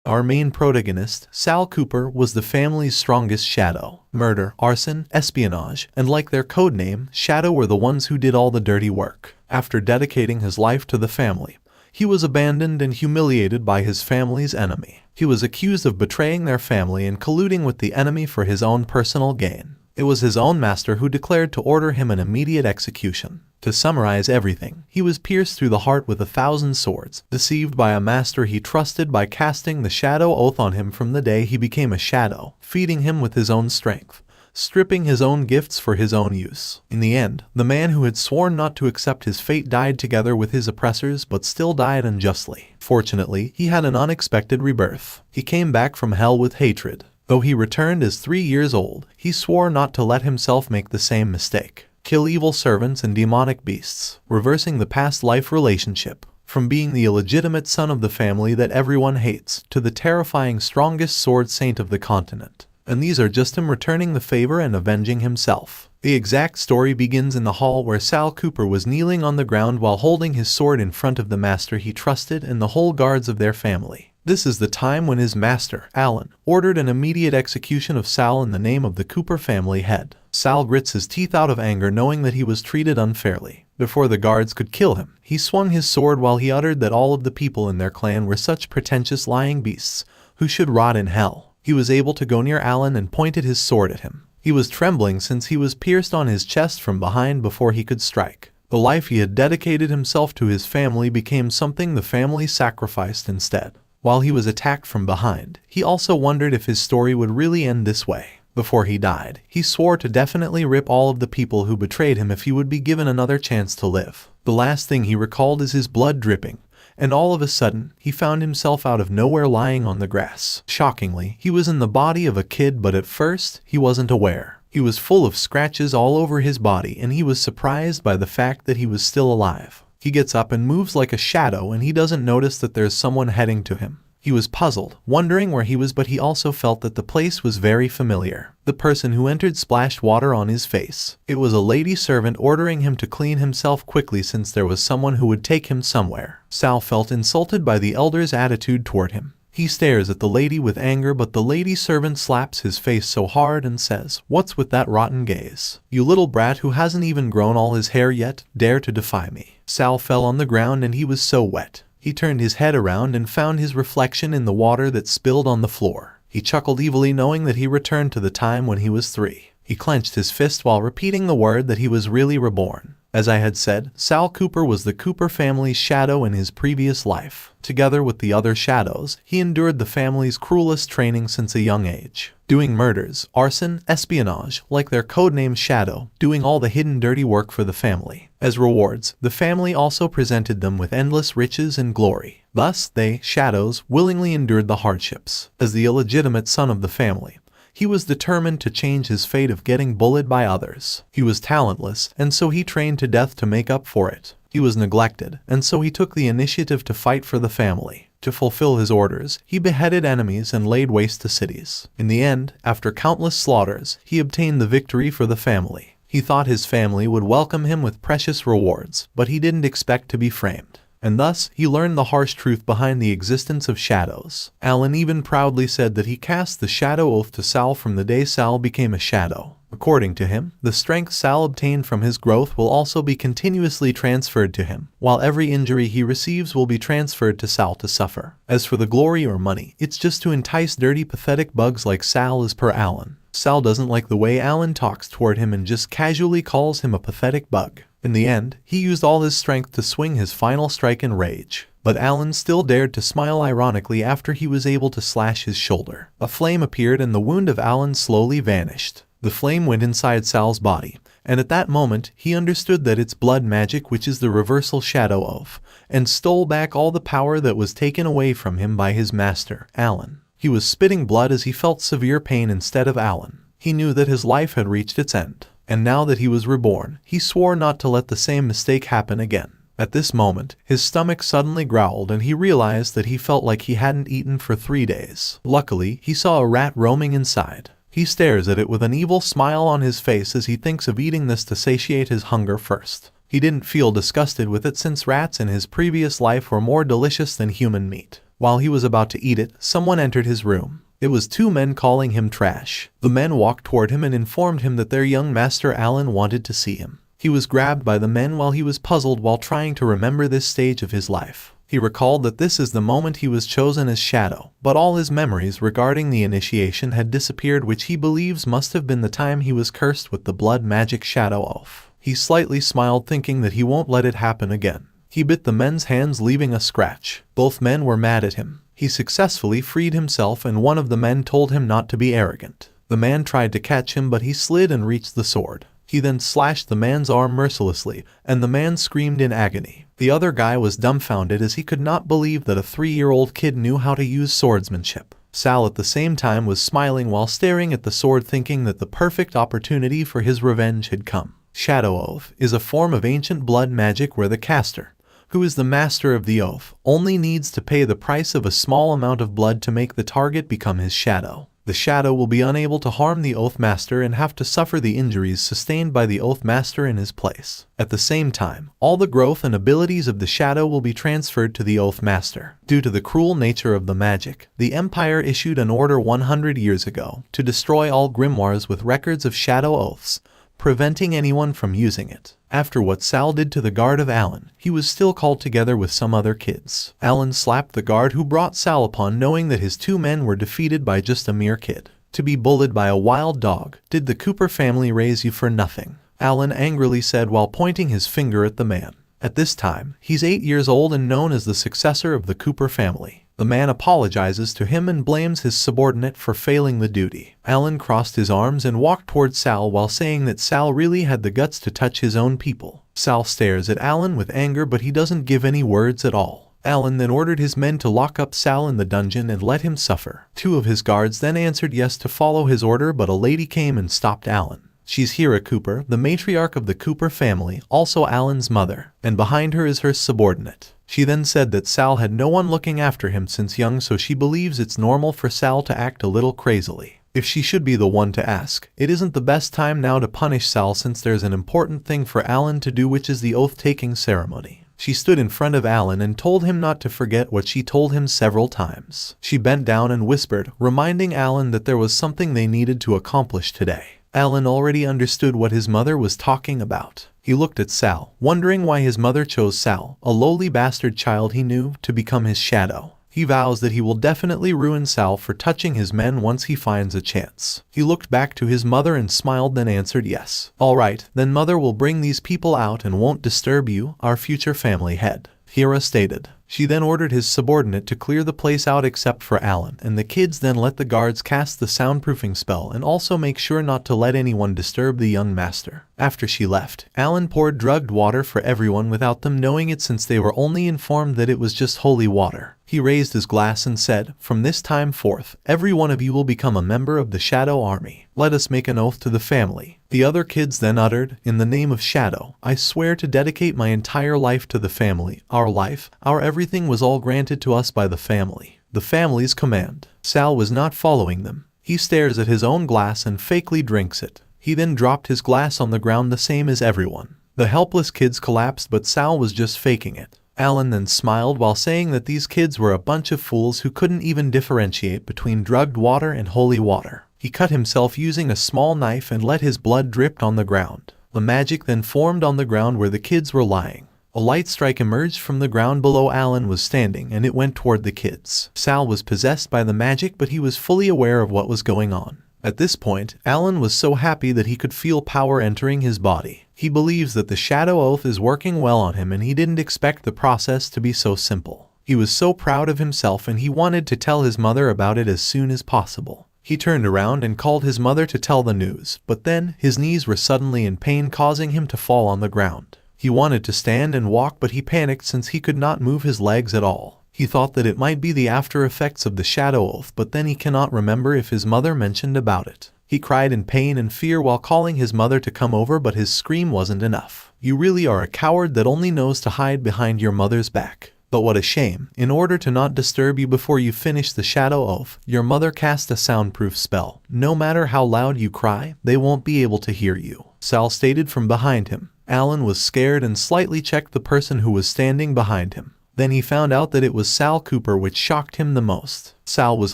Our main protagonist, Sal Cooper, was the family's strongest shadow. Murder, arson, espionage, and like their codename, Shadow were the ones who did all the dirty work. After dedicating his life to the family, he was abandoned and humiliated by his family's enemy. He was accused of betraying their family and colluding with the enemy for his own personal gain. It was his own master who declared to order him an immediate execution. To summarize everything, he was pierced through the heart with 1,000 swords, deceived by a master he trusted by casting the shadow oath on him from the day he became a shadow, feeding him with his own strength, stripping his own gifts for his own use. In the end, the man who had sworn not to accept his fate died together with his oppressors but still died unjustly. Fortunately, he had an unexpected rebirth. He came back from hell with hatred. Though he returned as 3 years old, he swore not to let himself make the same mistake. Kill evil servants and demonic beasts, reversing the past life relationship. From being the illegitimate son of the family that everyone hates, to the terrifying strongest sword saint of the continent. And these are just him returning the favor and avenging himself. The exact story begins in the hall where Sal Cooper was kneeling on the ground while holding his sword in front of the master he trusted and the whole guards of their family. This is the time when his master, Alan, ordered an immediate execution of Sal in the name of the Cooper family head. Sal grits his teeth out of anger knowing that he was treated unfairly. Before the guards could kill him, he swung his sword while he uttered that all of the people in their clan were such pretentious lying beasts, who should rot in hell. He was able to go near Alan and pointed his sword at him. He was trembling since he was pierced on his chest from behind before he could strike. The life he had dedicated himself to his family became something the family sacrificed instead. While he was attacked from behind, he also wondered if his story would really end this way. Before he died, he swore to definitely rip all of the people who betrayed him if he would be given another chance to live. The last thing he recalled is his blood dripping, and all of a sudden, he found himself out of nowhere lying on the grass. Shockingly, he was in the body of a kid, but at first, he wasn't aware. He was full of scratches all over his body, and he was surprised by the fact that he was still alive. He gets up and moves like a shadow, and he doesn't notice that there's someone heading to him. He was puzzled, wondering where he was, but he also felt that the place was very familiar. The person who entered splashed water on his face. It was a lady servant ordering him to clean himself quickly since there was someone who would take him somewhere. Sal felt insulted by the elder's attitude toward him. He stares at the lady with anger, but the lady servant slaps his face so hard and says, "What's with that rotten gaze? You little brat who hasn't even grown all his hair yet, dare to defy me." Sal fell on the ground and he was so wet. He turned his head around and found his reflection in the water that spilled on the floor. He chuckled evilly knowing that he returned to the time when he was 3. He clenched his fist while repeating the word that he was really reborn. As I had said, Sal Cooper was the Cooper family's shadow in his previous life. Together with the other shadows, he endured the family's cruelest training since a young age. Doing murders, arson, espionage, like their codename Shadow, doing all the hidden dirty work for the family. As rewards, the family also presented them with endless riches and glory. Thus, they, shadows, willingly endured the hardships. As the illegitimate son of the family, he was determined to change his fate of getting bullied by others. He was talentless, and so he trained to death to make up for it. He was neglected, and so he took the initiative to fight for the family. To fulfill his orders, he beheaded enemies and laid waste to cities. In the end, after countless slaughters, he obtained the victory for the family. He thought his family would welcome him with precious rewards, but he didn't expect to be framed. And thus, he learned the harsh truth behind the existence of shadows. Alan even proudly said that he cast the shadow oath to Sal from the day Sal became a shadow. According to him, the strength Sal obtained from his growth will also be continuously transferred to him, while every injury he receives will be transferred to Sal to suffer. As for the glory or money, it's just to entice dirty, pathetic bugs like Sal as per Alan. Sal doesn't like the way Alan talks toward him and just casually calls him a pathetic bug. In the end, he used all his strength to swing his final strike in rage. But Alan still dared to smile ironically after he was able to slash his shoulder. A flame appeared and the wound of Alan slowly vanished. The flame went inside Sal's body, and at that moment, he understood that it's blood magic, which is the reversal shadow of, and stole back all the power that was taken away from him by his master, Alan. He was spitting blood as he felt severe pain instead of Alan. He knew that his life had reached its end. And now that he was reborn, he swore not to let the same mistake happen again. At this moment, his stomach suddenly growled and he realized that he felt like he hadn't eaten for 3 days. Luckily, he saw a rat roaming inside. He stares at it with an evil smile on his face as he thinks of eating this to satiate his hunger first. He didn't feel disgusted with it since rats in his previous life were more delicious than human meat. While he was about to eat it, someone entered his room. It was two men calling him trash. The men walked toward him and informed him that their young master Alan wanted to see him. He was grabbed by the men while he was puzzled while trying to remember this stage of his life. He recalled that this is the moment he was chosen as Shadow, but all his memories regarding the initiation had disappeared, which he believes must have been the time he was cursed with the blood magic Shadow Oath. He slightly smiled, thinking that he won't let it happen again. He bit the men's hands, leaving a scratch. Both men were mad at him. He successfully freed himself, and one of the men told him not to be arrogant. The man tried to catch him, but he slid and reached the sword. He then slashed the man's arm mercilessly, and the man screamed in agony. The other guy was dumbfounded as he could not believe that a 3-year-old kid knew how to use swordsmanship. Sal at the same time was smiling while staring at the sword, thinking that the perfect opportunity for his revenge had come. Shadow Oath is a form of ancient blood magic where the caster, who is the master of the oath, only needs to pay the price of a small amount of blood to make the target become his shadow. The shadow will be unable to harm the oath master and have to suffer the injuries sustained by the oath master in his place. At the same time, all the growth and abilities of the shadow will be transferred to the oath master. Due to the cruel nature of the magic, the Empire issued an order 100 years ago to destroy all grimoires with records of shadow oaths, preventing anyone from using it. After what Sal did to the guard of Alan, he was still called together with some other kids. Alan slapped the guard who brought Sal upon knowing that his two men were defeated by just a mere kid. To be bullied by a wild dog. Did the Cooper family raise you for nothing? Alan angrily said while pointing his finger at the man. At this time, he's 8 years old and known as the successor of the Cooper family. The man apologizes to him and blames his subordinate for failing the duty. Alan crossed his arms and walked towards Sal while saying that Sal really had the guts to touch his own people. Sal stares at Alan with anger, but he doesn't give any words at all. Alan then ordered his men to lock up Sal in the dungeon and let him suffer. 2 of his guards then answered yes to follow his order, but a lady came and stopped Alan. She's Hira Cooper, the matriarch of the Cooper family, also Alan's mother, and behind her is her subordinate. She then said that Sal had no one looking after him since young, so she believes it's normal for Sal to act a little crazily. If she should be the one to ask, it isn't the best time now to punish Sal since there's an important thing for Alan to do, which is the oath-taking ceremony. She stood in front of Alan and told him not to forget what she told him several times. She bent down and whispered, reminding Alan that there was something they needed to accomplish today. Alan already understood what his mother was talking about. He looked at Sal, wondering why his mother chose Sal, a lowly bastard child he knew, to become his shadow. He vows that he will definitely ruin Sal for touching his men once he finds a chance. He looked back to his mother and smiled, then answered yes. All right, then mother will bring these people out and won't disturb you, our future family head, Hira stated. She then ordered his subordinate to clear the place out except for Alan, and the kids then let the guards cast the soundproofing spell and also make sure not to let anyone disturb the young master. After she left, Alan poured drugged water for everyone without them knowing it, since they were only informed that it was just holy water. He raised his glass and said, from this time forth, every one of you will become a member of the Shadow Army. Let us make an oath to the family. The other kids then uttered, in the name of Shadow, I swear to dedicate my entire life to the family. Our life, our everything was all granted to us by the family. The family's command. Sal was not following them. He stares at his own glass and fakely drinks it. He then dropped his glass on the ground the same as everyone. The helpless kids collapsed, but Sal was just faking it. Alan then smiled while saying that these kids were a bunch of fools who couldn't even differentiate between drugged water and holy water. He cut himself using a small knife and let his blood drip on the ground. The magic then formed on the ground where the kids were lying. A light strike emerged from the ground below Alan was standing, and it went toward the kids. Sal was possessed by the magic, but he was fully aware of what was going on. At this point, Alan was so happy that he could feel power entering his body. He believes that the Shadow Oath is working well on him, and he didn't expect the process to be so simple. He was so proud of himself and he wanted to tell his mother about it as soon as possible. He turned around and called his mother to tell the news, but then his knees were suddenly in pain, causing him to fall on the ground. He wanted to stand and walk, but he panicked since he could not move his legs at all. He thought that it might be the after effects of the Shadow Oath, but then he cannot remember if his mother mentioned about it. He cried in pain and fear while calling his mother to come over, but his scream wasn't enough. You really are a coward that only knows to hide behind your mother's back. But what a shame. In order to not disturb you before you finish the Shadow Oath, your mother cast a soundproof spell. No matter how loud you cry, they won't be able to hear you, Sal stated from behind him. Alan was scared and slightly checked the person who was standing behind him. Then he found out that it was Sal Cooper, which shocked him the most. Sal was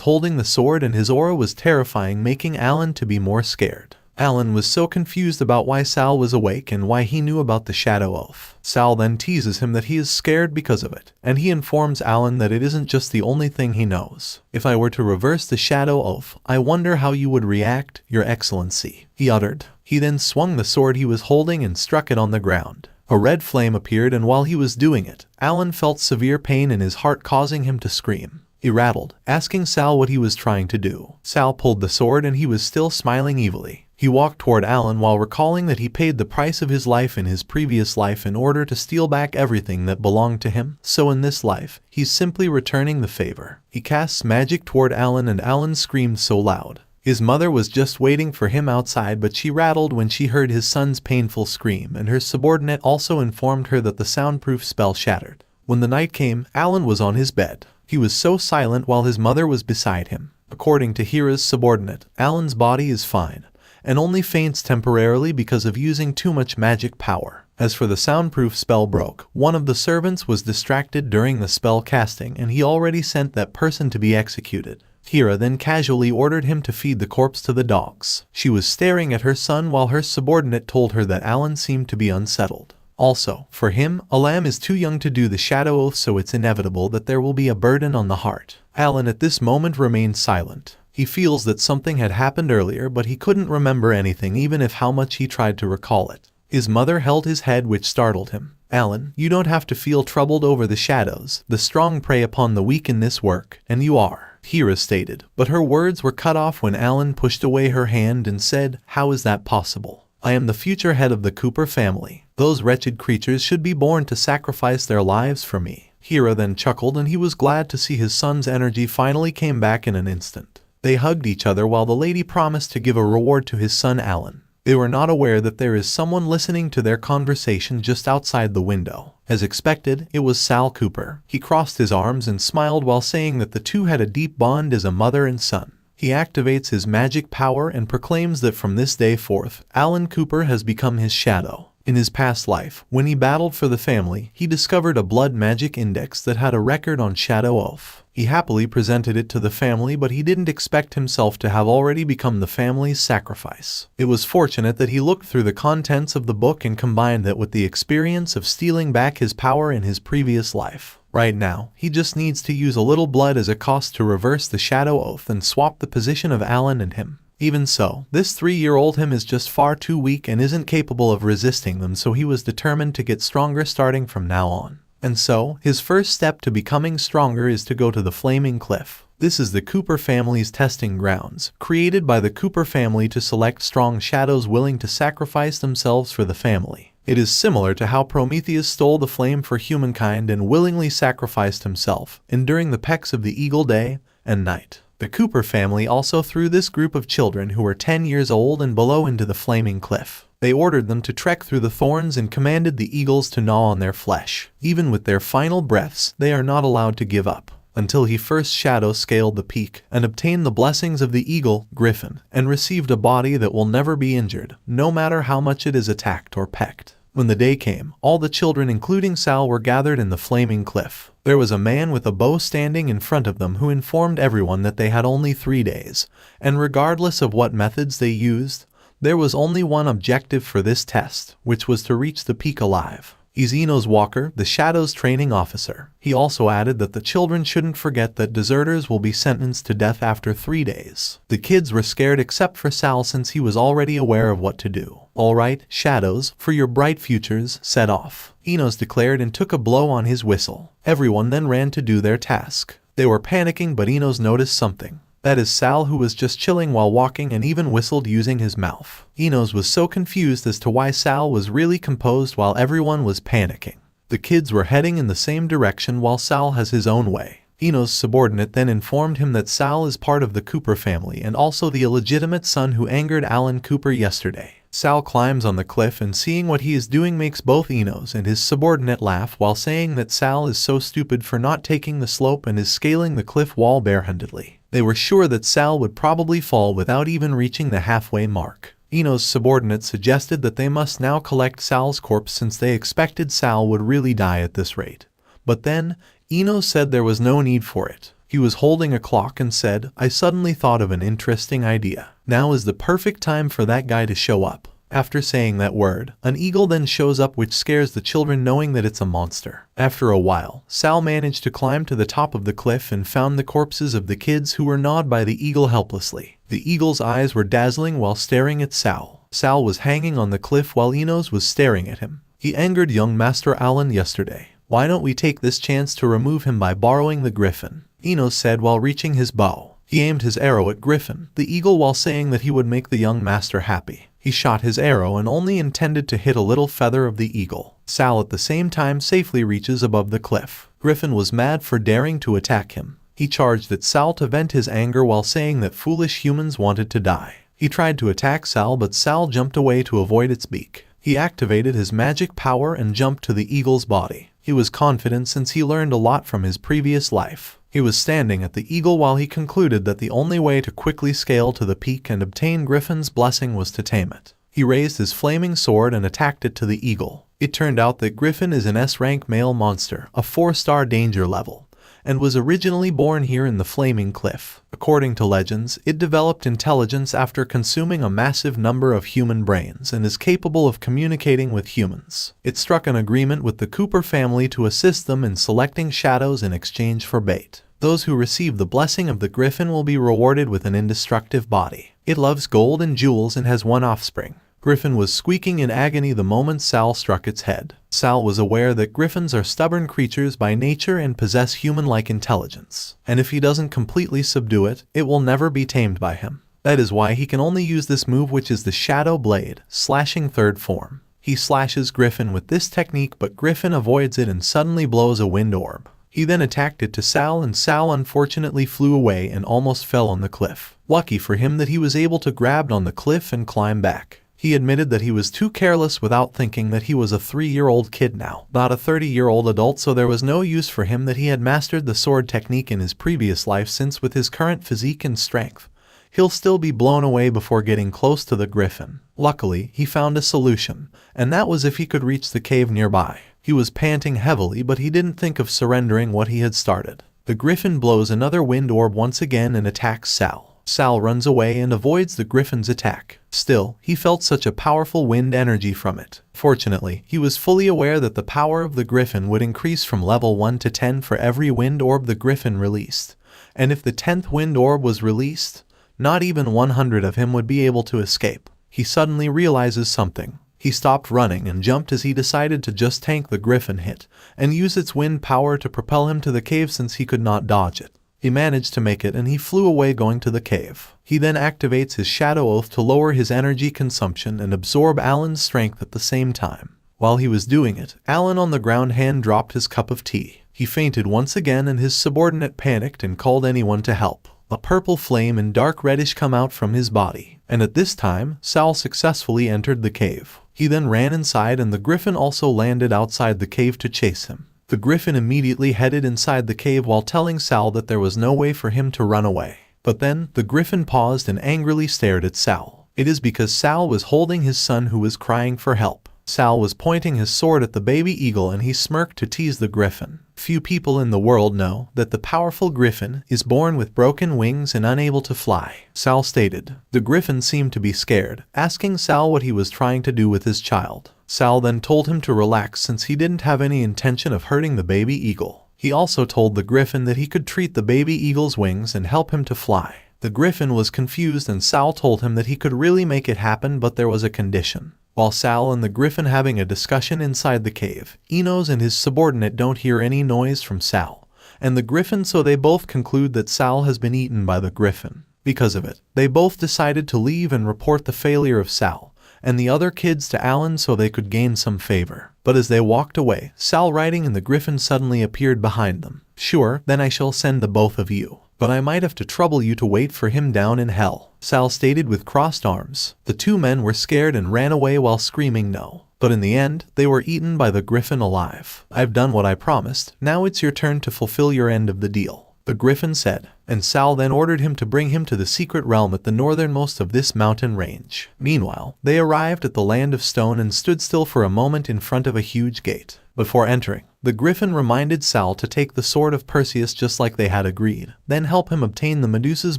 holding the sword and his aura was terrifying, making Alan to be more scared. Alan was so confused about why Sal was awake and why he knew about the Shadow Oath. Sal then teases him that he is scared because of it, and he informs Alan that it isn't just the only thing he knows. "If I were to reverse the Shadow Oath, I wonder how you would react, Your Excellency," he uttered. He then swung the sword he was holding and struck it on the ground. A red flame appeared, and while he was doing it, Alan felt severe pain in his heart, causing him to scream. He rattled, asking Sal what he was trying to do. Sal pulled the sword and he was still smiling evilly. He walked toward Alan while recalling that he paid the price of his life in his previous life in order to steal back everything that belonged to him, so in this life, he's simply returning the favor. He casts magic toward Alan and Alan screamed so loud. His mother was just waiting for him outside, but she rattled when she heard his son's painful scream, and her subordinate also informed her that the soundproof spell shattered. When the night came, Alan was on his bed. He was so silent while his mother was beside him. According to Hira's subordinate, Alan's body is fine, and only faints temporarily because of using too much magic power. As for the soundproof spell broke, one of the servants was distracted during the spell casting and he already sent that person to be executed. Hira then casually ordered him to feed the corpse to the dogs. She was staring at her son while her subordinate told her that Alan seemed to be unsettled. Also, for him, Alam is too young to do the Shadow Oath, so it's inevitable that there will be a burden on the heart. Alan at this moment remained silent. He feels that something had happened earlier, but he couldn't remember anything even if how much he tried to recall it. His mother held his head, which startled him. "Alan, you don't have to feel troubled over the shadows. The strong prey upon the weak in this work, and you are," Hira stated. But her words were cut off when Alan pushed away her hand and said, "How is that possible? I am the future head of the Cooper family. Those wretched creatures should be born to sacrifice their lives for me." Hira then chuckled and he was glad to see his son's energy finally came back in an instant. They hugged each other while the lady promised to give a reward to his son Alan. They were not aware that there is someone listening to their conversation just outside the window. As expected, it was Sal Cooper. He crossed his arms and smiled while saying that the two had a deep bond as a mother and son. He activates his magic power and proclaims that from this day forth, Alan Cooper has become his shadow. In his past life, when he battled for the family, he discovered a blood magic index that had a record on Shadow Oath. He happily presented it to the family, but he didn't expect himself to have already become the family's sacrifice. It was fortunate that he looked through the contents of the book and combined that with the experience of stealing back his power in his previous life. Right now, he just needs to use a little blood as a cost to reverse the Shadow Oath and swap the position of Alan and him. Even so, this 3-year-old him is just far too weak and isn't capable of resisting them, so he was determined to get stronger starting from now on. And so, his first step to becoming stronger is to go to the Flaming Cliff. This is the Cooper family's testing grounds, created by the Cooper family to select strong shadows willing to sacrifice themselves for the family. It is similar to how Prometheus stole the flame for humankind and willingly sacrificed himself, enduring the pecks of the eagle day and night. The Cooper family also threw this group of children who were 10 years old and below into the Flaming Cliff. They ordered them to trek through the thorns and commanded the eagles to gnaw on their flesh. Even with their final breaths, they are not allowed to give up until he first shadow scaled the peak and obtained the blessings of the eagle, Griffin, and received a body that will never be injured, no matter how much it is attacked or pecked. When the day came, all the children, including Sal, were gathered in the Flaming Cliff. There was a man with a bow standing in front of them who informed everyone that they had only 3 days, and regardless of what methods they used, there was only one objective for this test, which was to reach the peak alive. Izino's Walker, the Shadow's training officer. He also added that the children shouldn't forget that deserters will be sentenced to death after 3 days. The kids were scared except for Sal, since he was already aware of what to do. "Alright, Shadows, for your bright futures, set off," Enos declared and took a blow on his whistle. Everyone then ran to do their task. They were panicking, but Enos noticed something. That is Sal, who was just chilling while walking and even whistled using his mouth. Enos was so confused as to why Sal was really composed while everyone was panicking. The kids were heading in the same direction while Sal has his own way. Enos' subordinate then informed him that Sal is part of the Cooper family and also the illegitimate son who angered Alan Cooper yesterday. Sal climbs on the cliff and seeing what he is doing makes both Enos and his subordinate laugh while saying that Sal is so stupid for not taking the slope and is scaling the cliff wall barehandedly. They were sure that Sal would probably fall without even reaching the halfway mark. Enos' subordinate suggested that they must now collect Sal's corpse since they expected Sal would really die at this rate. But then, Ino said there was no need for it. He was holding a clock and said, I suddenly thought of an interesting idea. Now is the perfect time for that guy to show up. After saying that word, an eagle then shows up which scares the children knowing that it's a monster. After a while, Sal managed to climb to the top of the cliff and found the corpses of the kids who were gnawed by the eagle helplessly. The eagle's eyes were dazzling while staring at Sal. Sal was hanging on the cliff while Ino's was staring at him. He angered young Master Alan yesterday. Why don't we take this chance to remove him by borrowing the griffin? Ino said while reaching his bow. He aimed his arrow at Griffin, the eagle, while saying that he would make the young master happy. He shot his arrow and only intended to hit a little feather of the eagle. Sal at the same time safely reaches above the cliff. Griffin was mad for daring to attack him. He charged at Sal to vent his anger while saying that foolish humans wanted to die. He tried to attack Sal, but Sal jumped away to avoid its beak. He activated his magic power and jumped to the eagle's body. He was confident since he learned a lot from his previous life. He was standing at the eagle while he concluded that the only way to quickly scale to the peak and obtain Griffin's blessing was to tame it. He raised his flaming sword and attacked it to the eagle. It turned out that Griffin is an S-rank male monster, a 4-star danger level, and was originally born here in the Flaming Cliff. According to legends, it developed intelligence after consuming a massive number of human brains and is capable of communicating with humans. It struck an agreement with the Cooper family to assist them in selecting shadows in exchange for bait. Those who receive the blessing of the griffin will be rewarded with an indestructible body. It loves gold and jewels and has one offspring. Griffin was squeaking in agony the moment Sal struck its head. Sal was aware that griffins are stubborn creatures by nature and possess human-like intelligence, and if he doesn't completely subdue it, it will never be tamed by him. That is why he can only use this move, which is the Shadow Blade, slashing third form. He slashes Griffin with this technique, but Griffin avoids it and suddenly blows a wind orb. He then attacked it to Sal, and Sal unfortunately flew away and almost fell on the cliff. Lucky for him that he was able to grab on the cliff and climb back. He admitted that he was too careless without thinking that he was a 3-year-old kid now, not a 30-year-old adult, so there was no use for him that he had mastered the sword technique in his previous life, since with his current physique and strength, he'll still be blown away before getting close to the griffin. Luckily, he found a solution, and that was if he could reach the cave nearby. He was panting heavily, but he didn't think of surrendering what he had started. The griffin blows another wind orb once again and attacks Sal. Sal runs away and avoids the griffin's attack. Still, he felt such a powerful wind energy from it. Fortunately, he was fully aware that the power of the griffin would increase from level 1 to 10 for every wind orb the griffin released. And if the 10th wind orb was released, not even 100 of him would be able to escape. He suddenly realizes something. He stopped running and jumped as he decided to just tank the griffin hit and use its wind power to propel him to the cave since he could not dodge it. He managed to make it and he flew away going to the cave. He then activates his Shadow Oath to lower his energy consumption and absorb Alan's strength at the same time. While he was doing it, Alan on the ground hand dropped his cup of tea. He fainted once again and his subordinate panicked and called anyone to help. A purple flame and dark reddish come out from his body, and at this time, Sal successfully entered the cave. He then ran inside and the griffin also landed outside the cave to chase him. The griffin immediately headed inside the cave while telling Sal that there was no way for him to run away. But then, the griffin paused and angrily stared at Sal. It is because Sal was holding his son who was crying for help. Sal was pointing his sword at the baby eagle and he smirked to tease the griffin. Few people in the world know that the powerful griffin is born with broken wings and unable to fly, Sal stated. The griffin seemed to be scared, asking Sal what he was trying to do with his child. Sal then told him to relax since he didn't have any intention of hurting the baby eagle. He also told the griffin that he could treat the baby eagle's wings and help him to fly. The griffin was confused and Sal told him that he could really make it happen, but there was a condition. While Sal and the griffin having a discussion inside the cave, Enos and his subordinate don't hear any noise from Sal and the griffin, so they both conclude that Sal has been eaten by the griffin. Because of it, they both decided to leave and report the failure of Sal and the other kids to Alan so they could gain some favor. But as they walked away, Sal riding in the griffin suddenly appeared behind them. Sure, then I shall send the both of you. But I might have to trouble you to wait for him down in hell, Sal stated with crossed arms. The two men were scared and ran away while screaming no. But in the end, they were eaten by the griffin alive. I've done what I promised, now it's your turn to fulfill your end of the deal, the griffin said, and Sal then ordered him to bring him to the secret realm at the northernmost of this mountain range. Meanwhile, they arrived at the land of stone and stood still for a moment in front of a huge gate. Before entering, The griffin reminded Sal to take the sword of Perseus just like they had agreed, then help him obtain the Medusa's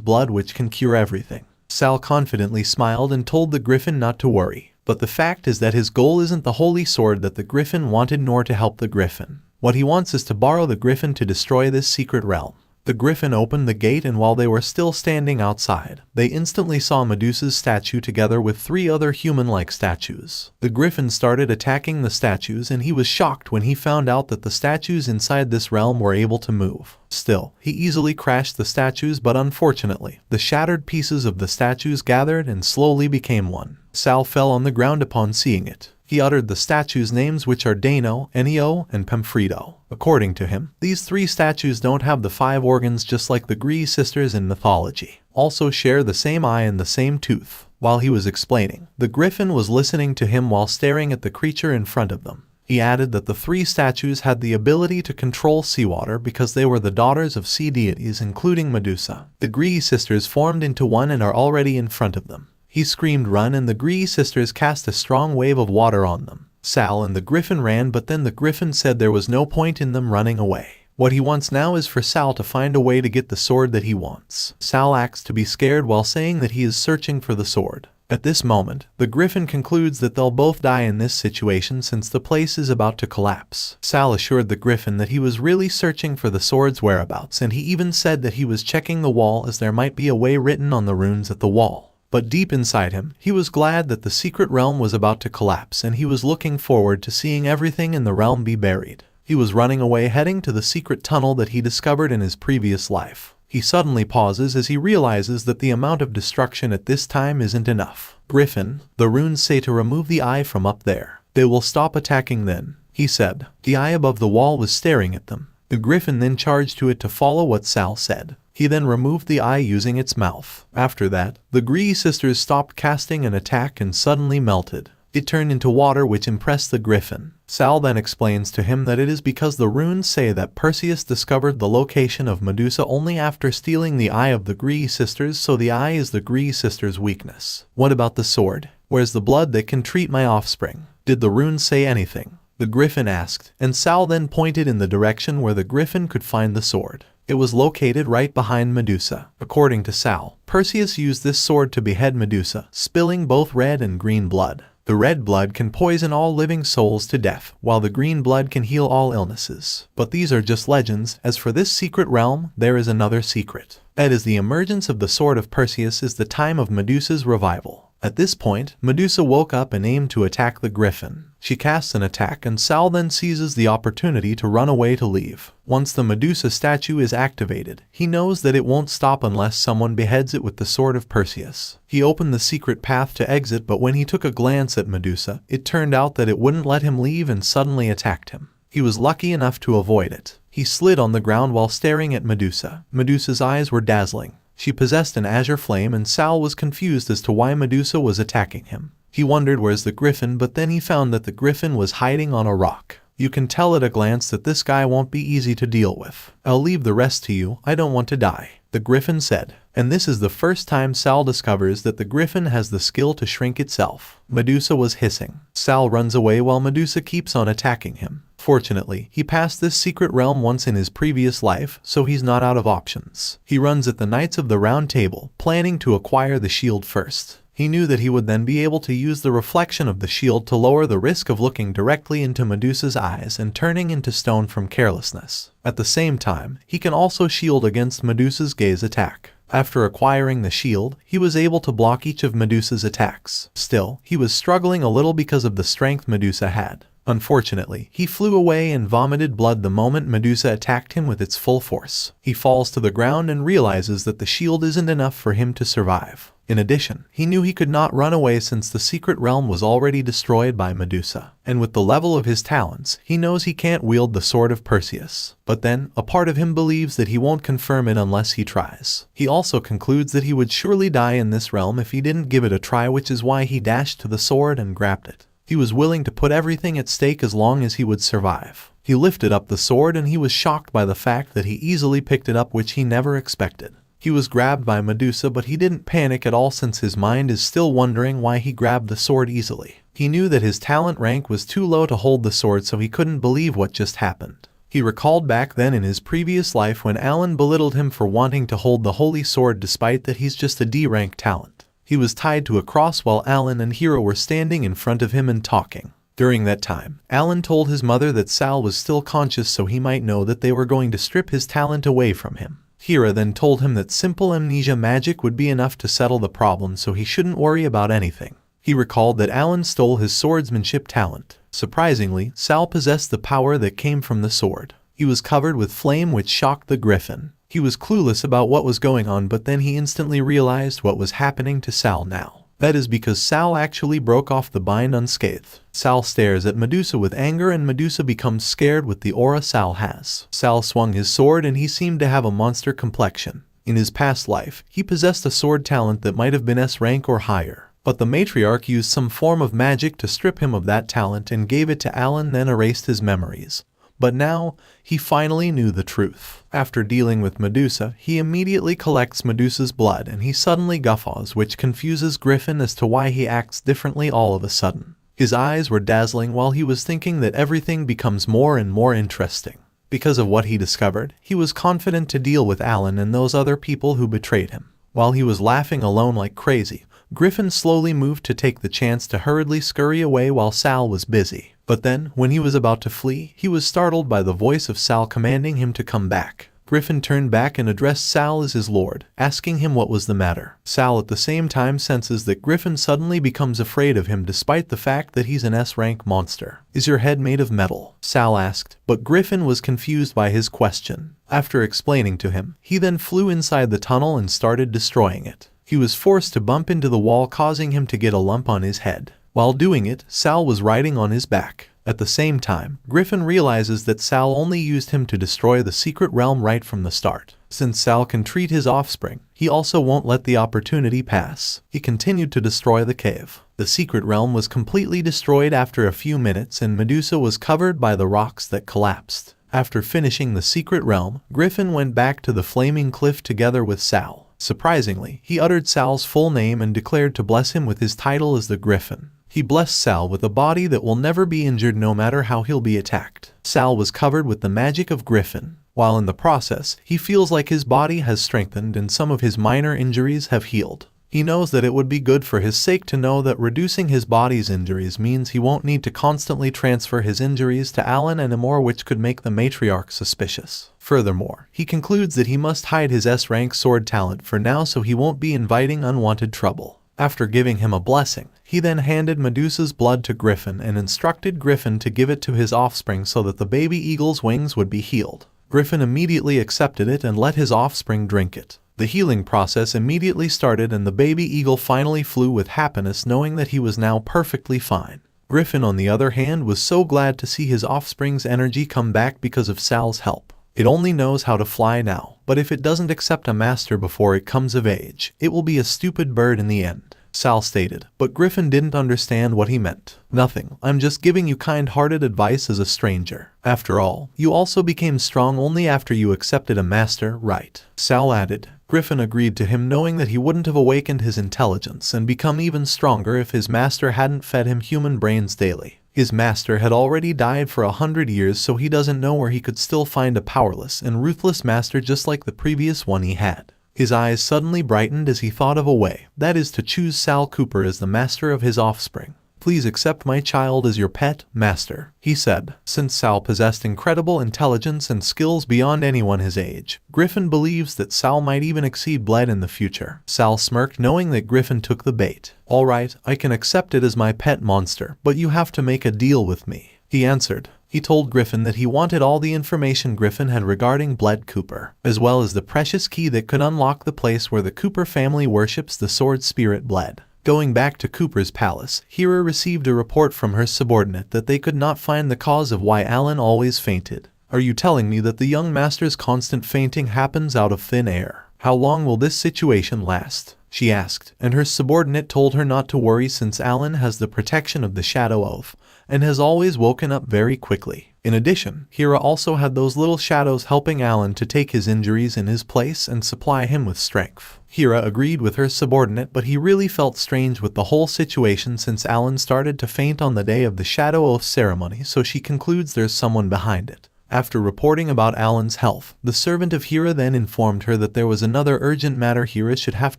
blood which can cure everything. Sal confidently smiled and told the griffin not to worry, but the fact is that his goal isn't the holy sword that the griffin wanted nor to help the griffin. What he wants is to borrow the griffin to destroy this secret realm. The griffin opened the gate, and while they were still standing outside, they instantly saw Medusa's statue together with 3 other human-like statues. The griffin started attacking the statues, and he was shocked when he found out that the statues inside this realm were able to move. Still, he easily crashed the statues, but unfortunately, the shattered pieces of the statues gathered and slowly became one. Sal fell on the ground upon seeing it. He uttered the statues' names, which are Dano, Ennio, and Pamphredo. According to him, these 3 statues don't have the 5 organs just like the Gree sisters in mythology, also share the same eye and the same tooth. While he was explaining, the griffin was listening to him while staring at the creature in front of them. He added that the 3 statues had the ability to control seawater because they were the daughters of sea deities, including Medusa. The Gree sisters formed into one and are already in front of them. He screamed run, and the Gree sisters cast a strong wave of water on them. Sal and the griffin ran, but then the griffin said there was no point in them running away. What he wants now is for Sal to find a way to get the sword that he wants. Sal acts to be scared while saying that he is searching for the sword. At this moment, the griffin concludes that they'll both die in this situation since the place is about to collapse. Sal assured the griffin that he was really searching for the sword's whereabouts, and he even said that he was checking the wall as there might be a way written on the runes at the wall. But deep inside him, he was glad that the secret realm was about to collapse, and he was looking forward to seeing everything in the realm be buried. He was running away, heading to the secret tunnel that he discovered in his previous life. He suddenly pauses as he realizes that the amount of destruction at this time isn't enough. Griffin, the runes say to remove the eye from up there. They will stop attacking then, he said. The eye above the wall was staring at them. The griffin then charged to it to follow what Sal said. He then removed the eye using its mouth. After that, the Gree sisters stopped casting an attack and suddenly melted. It turned into water, which impressed the griffin. Sal then explains to him that it is because the runes say that Perseus discovered the location of Medusa only after stealing the eye of the Gree sisters, so the eye is the Gree sisters' weakness. What about the sword? Where's the blood that can treat my offspring? Did the runes say anything? The griffin asked, and Sal then pointed in the direction where the griffin could find the sword. It was located right behind Medusa. According to Sal, Perseus used this sword to behead Medusa, spilling both red and green blood. The red blood can poison all living souls to death, while the green blood can heal all illnesses. But these are just legends. As for this secret realm, there is another secret. That is, the emergence of the sword of Perseus is the time of Medusa's revival. At this point, Medusa woke up and aimed to attack the griffin. She casts an attack, and Sal then seizes the opportunity to run away to leave. Once the Medusa statue is activated, he knows that it won't stop unless someone beheads it with the sword of Perseus. He opened the secret path to exit, but when he took a glance at Medusa, it turned out that it wouldn't let him leave and suddenly attacked him. He was lucky enough to avoid it. He slid on the ground while staring at Medusa. Medusa's eyes were dazzling. She possessed an azure flame, and Sal was confused as to why Medusa was attacking him. He wondered where's the griffin, but then he found that the griffin was hiding on a rock. You can tell at a glance that this guy won't be easy to deal with. I'll leave the rest to you, I don't want to die, the griffin said. And this is the first time Sal discovers that the griffin has the skill to shrink itself. Medusa was hissing. Sal runs away while Medusa keeps on attacking him. Fortunately, he passed this secret realm once in his previous life, so he's not out of options. He runs at the Knights of the Round Table, planning to acquire the shield first. He knew that he would then be able to use the reflection of the shield to lower the risk of looking directly into Medusa's eyes and turning into stone from carelessness. At the same time, he can also shield against Medusa's gaze attack. After acquiring the shield, he was able to block each of Medusa's attacks. Still, he was struggling a little because of the strength Medusa had. Unfortunately, he flew away and vomited blood the moment Medusa attacked him with its full force. He falls to the ground and realizes that the shield isn't enough for him to survive. In addition, he knew he could not run away since the secret realm was already destroyed by Medusa. And with the level of his talents, he knows he can't wield the sword of Perseus. But then, a part of him believes that he won't confirm it unless he tries. He also concludes that he would surely die in this realm if he didn't give it a try, which is why he dashed to the sword and grabbed it. He was willing to put everything at stake as long as he would survive. He lifted up the sword and he was shocked by the fact that he easily picked it up, which he never expected. He was grabbed by Medusa, but he didn't panic at all since his mind is still wondering why he grabbed the sword easily. He knew that his talent rank was too low to hold the sword, so he couldn't believe what just happened. He recalled back then in his previous life when Alan belittled him for wanting to hold the holy sword despite that he's just a D-rank talent. He was tied to a cross while Alan and Hiro were standing in front of him and talking. During that time, Alan told his mother that Sal was still conscious so he might know that they were going to strip his talent away from him. Hira then told him that simple amnesia magic would be enough to settle the problem so he shouldn't worry about anything. He recalled that Alan stole his swordsmanship talent. Surprisingly, Sal possessed the power that came from the sword. He was covered with flame which shocked the griffin. He was clueless about what was going on, but then he instantly realized what was happening to Sal now. That is because Sal actually broke off the bind unscathed. Sal stares at Medusa with anger and Medusa becomes scared with the aura Sal has. Sal swung his sword and he seemed to have a monster complexion. In his past life, he possessed a sword talent that might have been S rank or higher. But the matriarch used some form of magic to strip him of that talent and gave it to Alan, then erased his memories. But now, he finally knew the truth. After dealing with Medusa, he immediately collects Medusa's blood and he suddenly guffaws, which confuses Griffin as to why he acts differently all of a sudden. His eyes were dazzling while he was thinking that everything becomes more and more interesting. Because of what he discovered, he was confident to deal with Alan and those other people who betrayed him. While he was laughing alone like crazy, Griffin slowly moved to take the chance to hurriedly scurry away while Sal was busy. But then, when he was about to flee, he was startled by the voice of Sal commanding him to come back. Griffin turned back and addressed Sal as his lord, asking him what was the matter. Sal at the same time senses that Griffin suddenly becomes afraid of him despite the fact that he's an S-rank monster. "Is your head made of metal?" Sal asked, but Griffin was confused by his question. After explaining to him, he then flew inside the tunnel and started destroying it. He was forced to bump into the wall, causing him to get a lump on his head. While doing it, Sal was riding on his back. At the same time, Griffin realizes that Sal only used him to destroy the secret realm right from the start. Since Sal can treat his offspring, he also won't let the opportunity pass. He continued to destroy the cave. The secret realm was completely destroyed after a few minutes and Medusa was covered by the rocks that collapsed. After finishing the secret realm, Griffin went back to the flaming cliff together with Sal. Surprisingly, he uttered Sal's full name and declared to bless him with his title as the Griffin. He blessed Sal with a body that will never be injured no matter how he'll be attacked. Sal was covered with the magic of Griffin. While in the process, he feels like his body has strengthened and some of his minor injuries have healed. He knows that it would be good for his sake to know that reducing his body's injuries means he won't need to constantly transfer his injuries to Alan anymore, which could make the matriarch suspicious. Furthermore, he concludes that he must hide his S-rank sword talent for now so he won't be inviting unwanted trouble. After giving him a blessing, he then handed Medusa's blood to Griffin and instructed Griffin to give it to his offspring so that the baby eagle's wings would be healed. Griffin immediately accepted it and let his offspring drink it. The healing process immediately started and the baby eagle finally flew with happiness knowing that he was now perfectly fine. Griffin, on the other hand, was so glad to see his offspring's energy come back because of Sal's help. It only knows how to fly now, but if it doesn't accept a master before it comes of age, it will be a stupid bird in the end. Sal stated, but Griffin didn't understand what he meant. "Nothing, I'm just giving you kind-hearted advice as a stranger. After all, you also became strong only after you accepted a master, right?" Sal added. Griffin agreed to him knowing that he wouldn't have awakened his intelligence and become even stronger if his master hadn't fed him human brains daily. His master had already died for 100 years, so he doesn't know where he could still find a powerless and ruthless master just like the previous one he had. His eyes suddenly brightened as he thought of a way, that is to choose Sal Cooper as the master of his offspring. "Please accept my child as your pet, master," he said. Since Sal possessed incredible intelligence and skills beyond anyone his age, Griffin believes that Sal might even exceed Bled in the future. Sal smirked knowing that Griffin took the bait. "All right, I can accept it as my pet monster, but you have to make a deal with me," he answered. He told Griffin that he wanted all the information Griffin had regarding Bled Cooper, as well as the precious key that could unlock the place where the Cooper family worships the sword spirit Bled. Going back to Cooper's palace, Hira received a report from her subordinate that they could not find the cause of why Alan always fainted. "Are you telling me that the young master's constant fainting happens out of thin air?" How long will this situation last? She asked, and her subordinate told her not to worry since Alan has the protection of the Shadow Oath and has always woken up very quickly. In addition, Hira also had those little shadows helping Alan to take his injuries in his place and supply him with strength. Hira agreed with her subordinate, but he really felt strange with the whole situation since Alan started to faint on the day of the Shadow Oath ceremony, so she concludes there's someone behind it. After reporting about Alan's health, the servant of Hira then informed her that there was another urgent matter Hira should have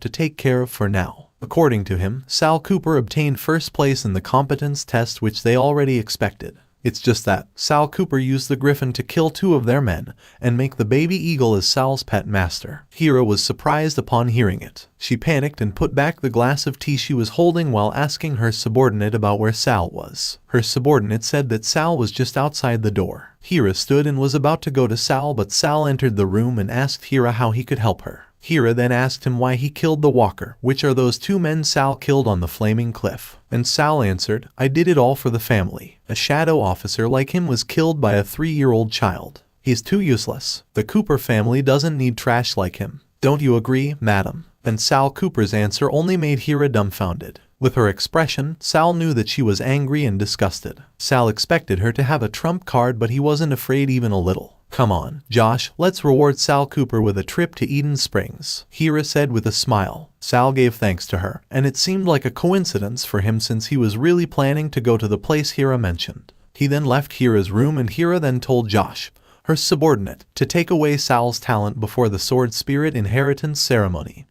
to take care of for now. According to him, Sal Cooper obtained first place in the competence test, which they already expected. It's just that Sal Cooper used the griffin to kill 2 of their men and make the baby eagle as Sal's pet master. Hira was surprised upon hearing it. She panicked and put back the glass of tea she was holding while asking her subordinate about where Sal was. Her subordinate said that Sal was just outside the door. Hira stood and was about to go to Sal, but Sal entered the room and asked Hira how he could help her. Hira then asked him why he killed the walker, which are those 2 men Sal killed on the flaming cliff. And Sal answered, "I did it all for the family. A shadow officer like him was killed by a 3-year-old child. He's too useless. The Cooper family doesn't need trash like him. Don't you agree, madam?" And Sal Cooper's answer only made Hira dumbfounded. With her expression, Sal knew that she was angry and disgusted. Sal expected her to have a trump card, but he wasn't afraid even a little. "Come on, Josh, let's reward Sal Cooper with a trip to Eden Springs," Hira said with a smile. Sal gave thanks to her, and it seemed like a coincidence for him since he was really planning to go to the place Hira mentioned. He then left Hira's room, and Hira then told Josh, her subordinate, to take away Sal's talent before the Sword Spirit inheritance ceremony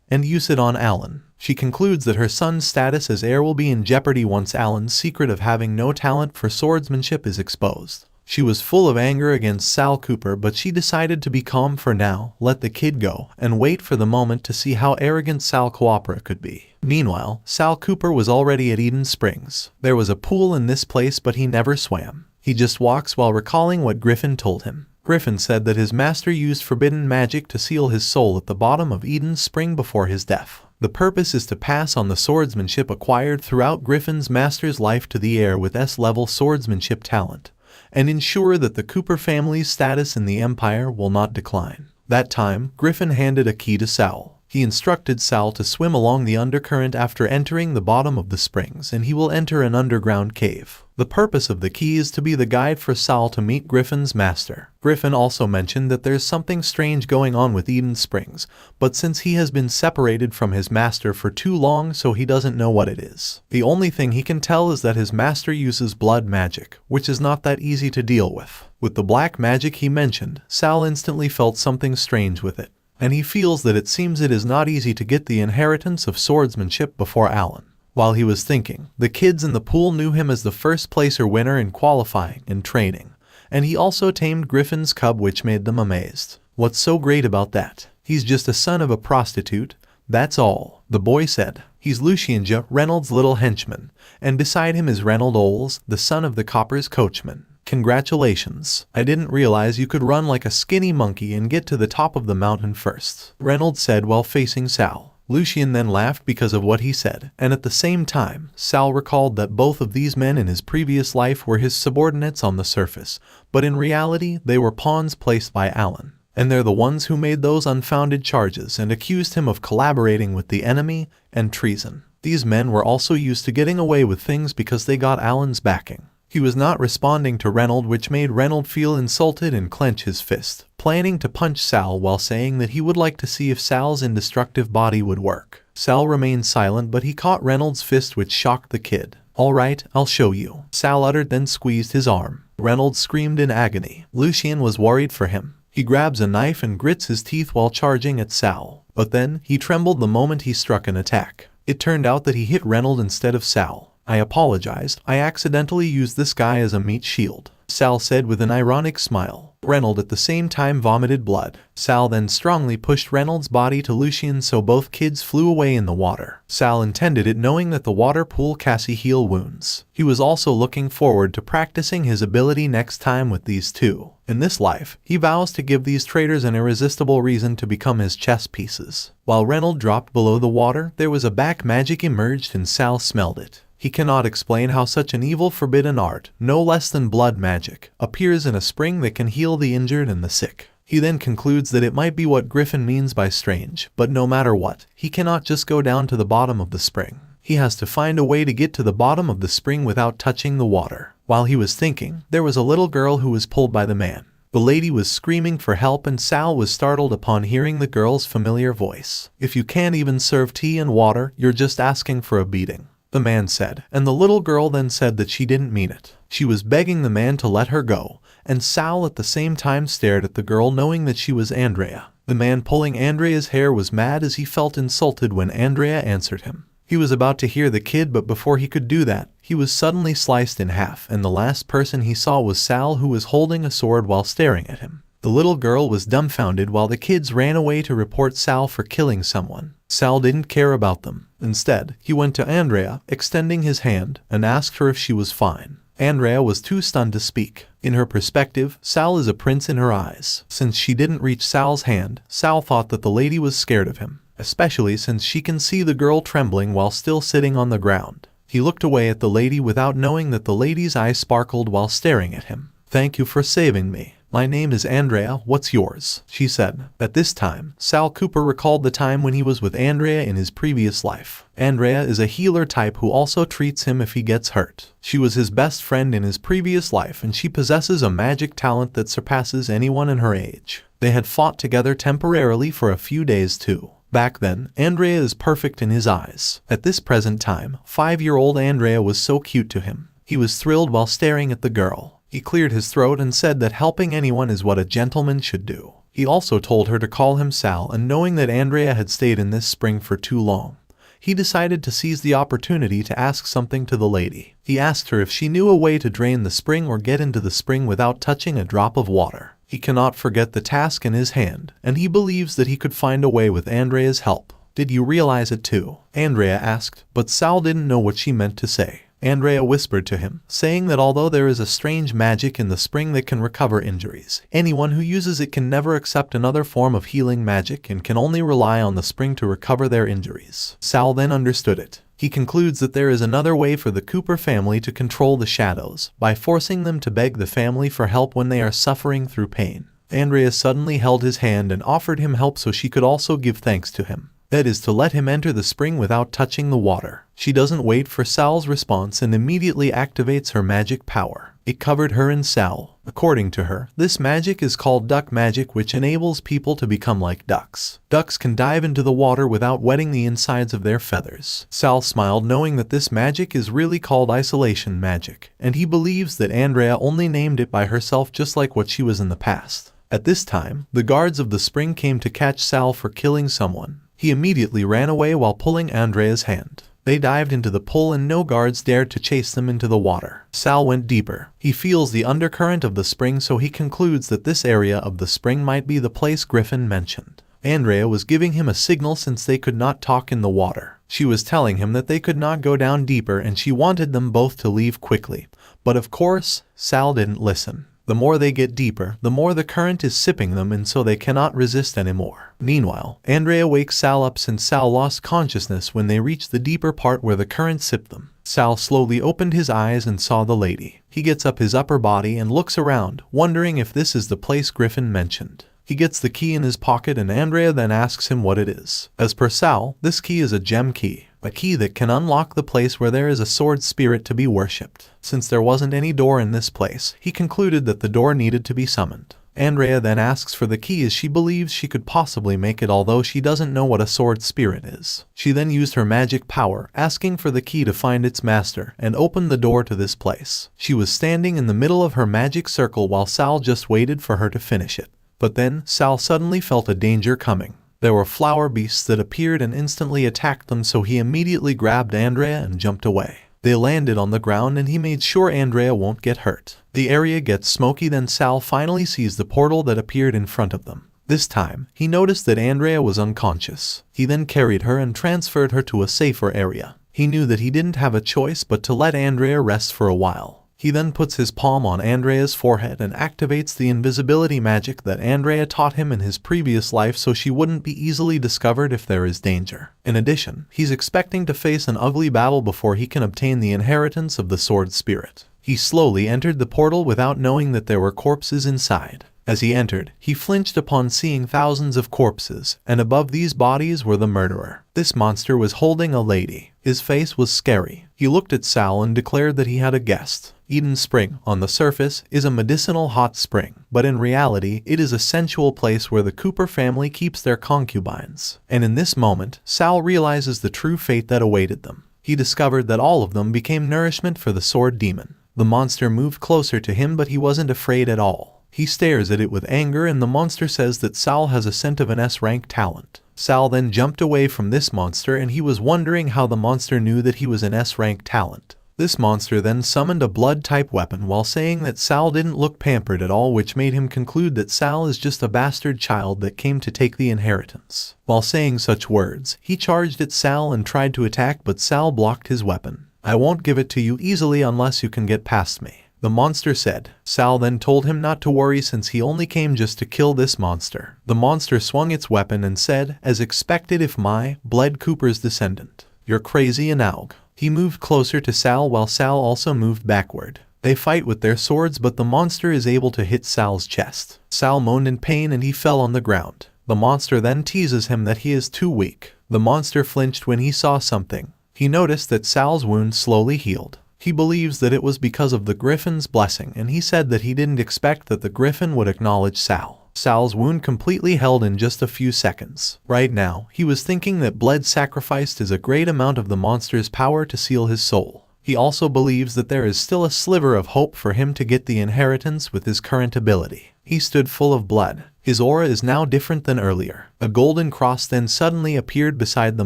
and use it on Alan. She concludes that her son's status as heir will be in jeopardy once Alan's secret of having no talent for swordsmanship is exposed. She was full of anger against Sal Cooper, but she decided to be calm for now, let the kid go, and wait for the moment to see how arrogant Sal Cooper could be. Meanwhile, Sal Cooper was already at Eden Springs. There was a pool in this place, but he never swam. He just walks while recalling what Griffin told him. Griffin said that his master used forbidden magic to seal his soul at the bottom of Eden Spring before his death. The purpose is to pass on the swordsmanship acquired throughout Griffin's master's life to the heir with S-level swordsmanship talent, and ensure that the Cooper family's status in the Empire will not decline. That time, Griffin handed a key to Sal. He instructed Sal to swim along the undercurrent after entering the bottom of the springs, and he will enter an underground cave. The purpose of the key is to be the guide for Sal to meet Griffin's master. Griffin also mentioned that there's something strange going on with Eden Springs, but since he has been separated from his master for too long, so he doesn't know what it is. The only thing he can tell is that his master uses blood magic, which is not that easy to deal with. With the black magic he mentioned, Sal instantly felt something strange with it, and he feels that it seems it is not easy to get the inheritance of swordsmanship before Alan. While he was thinking, the kids in the pool knew him as the first placer winner in qualifying and training, and he also tamed Griffin's cub, which made them amazed. What's so great about that? He's just a son of a prostitute, that's all, the boy said. He's Lucianja, Reynolds' little henchman, and beside him is Reynold Oles, the son of the Copper's coachman. Congratulations. I didn't realize you could run like a skinny monkey and get to the top of the mountain first, Reynolds said while facing Sal. Lucian then laughed because of what he said, and at the same time, Sal recalled that both of these men in his previous life were his subordinates on the surface, but in reality they were pawns placed by Alan, and they're the ones who made those unfounded charges and accused him of collaborating with the enemy and treason. These men were also used to getting away with things because they got Alan's backing. He was not responding to Reynold, which made Reynold feel insulted and clench his fist, planning to punch Sal while saying that he would like to see if Sal's indestructible body would work. Sal remained silent, but he caught Reynolds' fist, which shocked the kid. "All right, I'll show you," Sal uttered, then squeezed his arm. Reynolds screamed in agony. Lucian was worried for him. He grabs a knife and grits his teeth while charging at Sal, but then he trembled the moment he struck an attack. It turned out that he hit Reynold instead of Sal. "I apologize, I accidentally used this guy as a meat shield," Sal said with an ironic smile. Reynold at the same time vomited blood. Sal then strongly pushed Reynolds' body to Lucian, so both kids flew away in the water. Sal intended it, knowing that the water pool Cassie heal wounds. He was also looking forward to practicing his ability next time with these two. In this life, he vows to give these traitors an irresistible reason to become his chess pieces. While Reynold dropped below the water, there was a back magic emerged and Sal smelled it. He cannot explain how such an evil forbidden art, no less than blood magic, appears in a spring that can heal the injured and the sick. He then concludes that it might be what Griffin means by strange, but no matter what, he cannot just go down to the bottom of the spring. He has to find a way to get to the bottom of the spring without touching the water. While he was thinking, there was a little girl who was pulled by the man. The lady was screaming for help and Sal was startled upon hearing the girl's familiar voice. "If you can't even serve tea and water, you're just asking for a beating," the man said, and the little girl then said that she didn't mean it. She was begging the man to let her go, and Sal at the same time stared at the girl knowing that she was Andrea. The man pulling Andrea's hair was mad as he felt insulted when Andrea answered him. He was about to hear the kid, but before he could do that, he was suddenly sliced in half, and the last person he saw was Sal, who was holding a sword while staring at him. The little girl was dumbfounded while the kids ran away to report Sal for killing someone. Sal didn't care about them. Instead, he went to Andrea, extending his hand, and asked her if she was fine. Andrea was too stunned to speak. In her perspective, Sal is a prince in her eyes. Since she didn't reach Sal's hand, Sal thought that the lady was scared of him, especially since she can see the girl trembling while still sitting on the ground. He looked away at the lady without knowing that the lady's eyes sparkled while staring at him. "Thank you for saving me. My name is Andrea, what's yours?" she said. At this time, Sal Cooper recalled the time when he was with Andrea in his previous life. Andrea is a healer type who also treats him if he gets hurt. She was his best friend in his previous life and she possesses a magic talent that surpasses anyone in her age. They had fought together temporarily for a few days too. Back then, Andrea is perfect in his eyes. At this present time, 5-year-old Andrea was so cute to him. He was thrilled while staring at the girl. He cleared his throat and said that helping anyone is what a gentleman should do. He also told her to call him Sal, and knowing that Andrea had stayed in this spring for too long, he decided to seize the opportunity to ask something to the lady. He asked her if she knew a way to drain the spring or get into the spring without touching a drop of water. He cannot forget the task in his hand, and he believes that he could find a way with Andrea's help. "Did you realize it too?" Andrea asked, but Sal didn't know what she meant to say. Andrea whispered to him, saying that although there is a strange magic in the spring that can recover injuries, anyone who uses it can never accept another form of healing magic and can only rely on the spring to recover their injuries. Sal then understood it. He concludes that there is another way for the Cooper family to control the shadows, by forcing them to beg the family for help when they are suffering through pain. Andrea suddenly held his hand and offered him help so she could also give thanks to him. That is to let him enter the spring without touching the water. She doesn't wait for Sal's response and immediately activates her magic power. It covered her and Sal. According to her, this magic is called duck magic, which enables people to become like ducks. Ducks can dive into the water without wetting the insides of their feathers. Sal smiled knowing that this magic is really called isolation magic, and he believes that Andrea only named it by herself just like what she was in the past. At this time, the guards of the spring came to catch Sal for killing someone. He immediately ran away while pulling Andrea's hand. They dived into the pool and no guards dared to chase them into the water. Sal went deeper. He feels the undercurrent of the spring, so he concludes that this area of the spring might be the place Griffin mentioned. Andrea was giving him a signal since they could not talk in the water. She was telling him that they could not go down deeper and she wanted them both to leave quickly. But of course, Sal didn't listen. The more they get deeper, the more the current is sipping them, and so they cannot resist anymore. Meanwhile, Andrea wakes Sal up since Sal lost consciousness when they reached the deeper part where the current sipped them. Sal slowly opened his eyes and saw the lady. He gets up his upper body and looks around, wondering if this is the place Griffin mentioned. He gets the key in his pocket and Andrea then asks him what it is. As per Sal, this key is a gem key. A key that can unlock the place where there is a sword spirit to be worshipped. Since there wasn't any door in this place, he concluded that the door needed to be summoned. Andrea then asks for the key as she believes she could possibly make it, although she doesn't know what a sword spirit is. She then used her magic power, asking for the key to find its master, and opened the door to this place. She was standing in the middle of her magic circle while Sal just waited for her to finish it. But then, Sal suddenly felt a danger coming. There were flower beasts that appeared and instantly attacked them, so he immediately grabbed Andrea and jumped away. They landed on the ground and he made sure Andrea won't get hurt. The area gets smoky, then Sal finally sees the portal that appeared in front of them. This time, he noticed that Andrea was unconscious. He then carried her and transferred her to a safer area. He knew that he didn't have a choice but to let Andrea rest for a while. He then puts his palm on Andrea's forehead and activates the invisibility magic that Andrea taught him in his previous life so she wouldn't be easily discovered if there is danger. In addition, he's expecting to face an ugly battle before he can obtain the inheritance of the sword spirit. He slowly entered the portal without knowing that there were corpses inside. As he entered, he flinched upon seeing thousands of corpses, and above these bodies were the murderer. This monster was holding a lady. His face was scary. He looked at Sal and declared that he had a guest. Eden Spring, on the surface, is a medicinal hot spring, but in reality, it is a sensual place where the Cooper family keeps their concubines. And in this moment, Sal realizes the true fate that awaited them. He discovered that all of them became nourishment for the sword demon. The monster moved closer to him, but he wasn't afraid at all. He stares at it with anger, and the monster says that Sal has a scent of an S-rank talent. Sal then jumped away from this monster, and he was wondering how the monster knew that he was an S-rank talent. This monster then summoned a blood-type weapon while saying that Sal didn't look pampered at all, which made him conclude that Sal is just a bastard child that came to take the inheritance. While saying such words, he charged at Sal and tried to attack, but Sal blocked his weapon. "I won't give it to you easily unless you can get past me," the monster said. Sal then told him not to worry since he only came just to kill this monster. The monster swung its weapon and said, "As expected, if my bled Cooper's descendant. You're crazy, Anaug." He moved closer to Sal while Sal also moved backward. They fight with their swords, but the monster is able to hit Sal's chest. Sal moaned in pain and he fell on the ground. The monster then teases him that he is too weak. The monster flinched when he saw something. He noticed that Sal's wound slowly healed. He believes that it was because of the Griffin's blessing, and he said that he didn't expect that the Griffin would acknowledge Sal. Sal's wound completely healed in just a few seconds. Right now, he was thinking that blood sacrificed is a great amount of the monster's power to seal his soul. He also believes that there is still a sliver of hope for him to get the inheritance with his current ability. He stood full of blood. His aura is now different than earlier. A golden cross then suddenly appeared beside the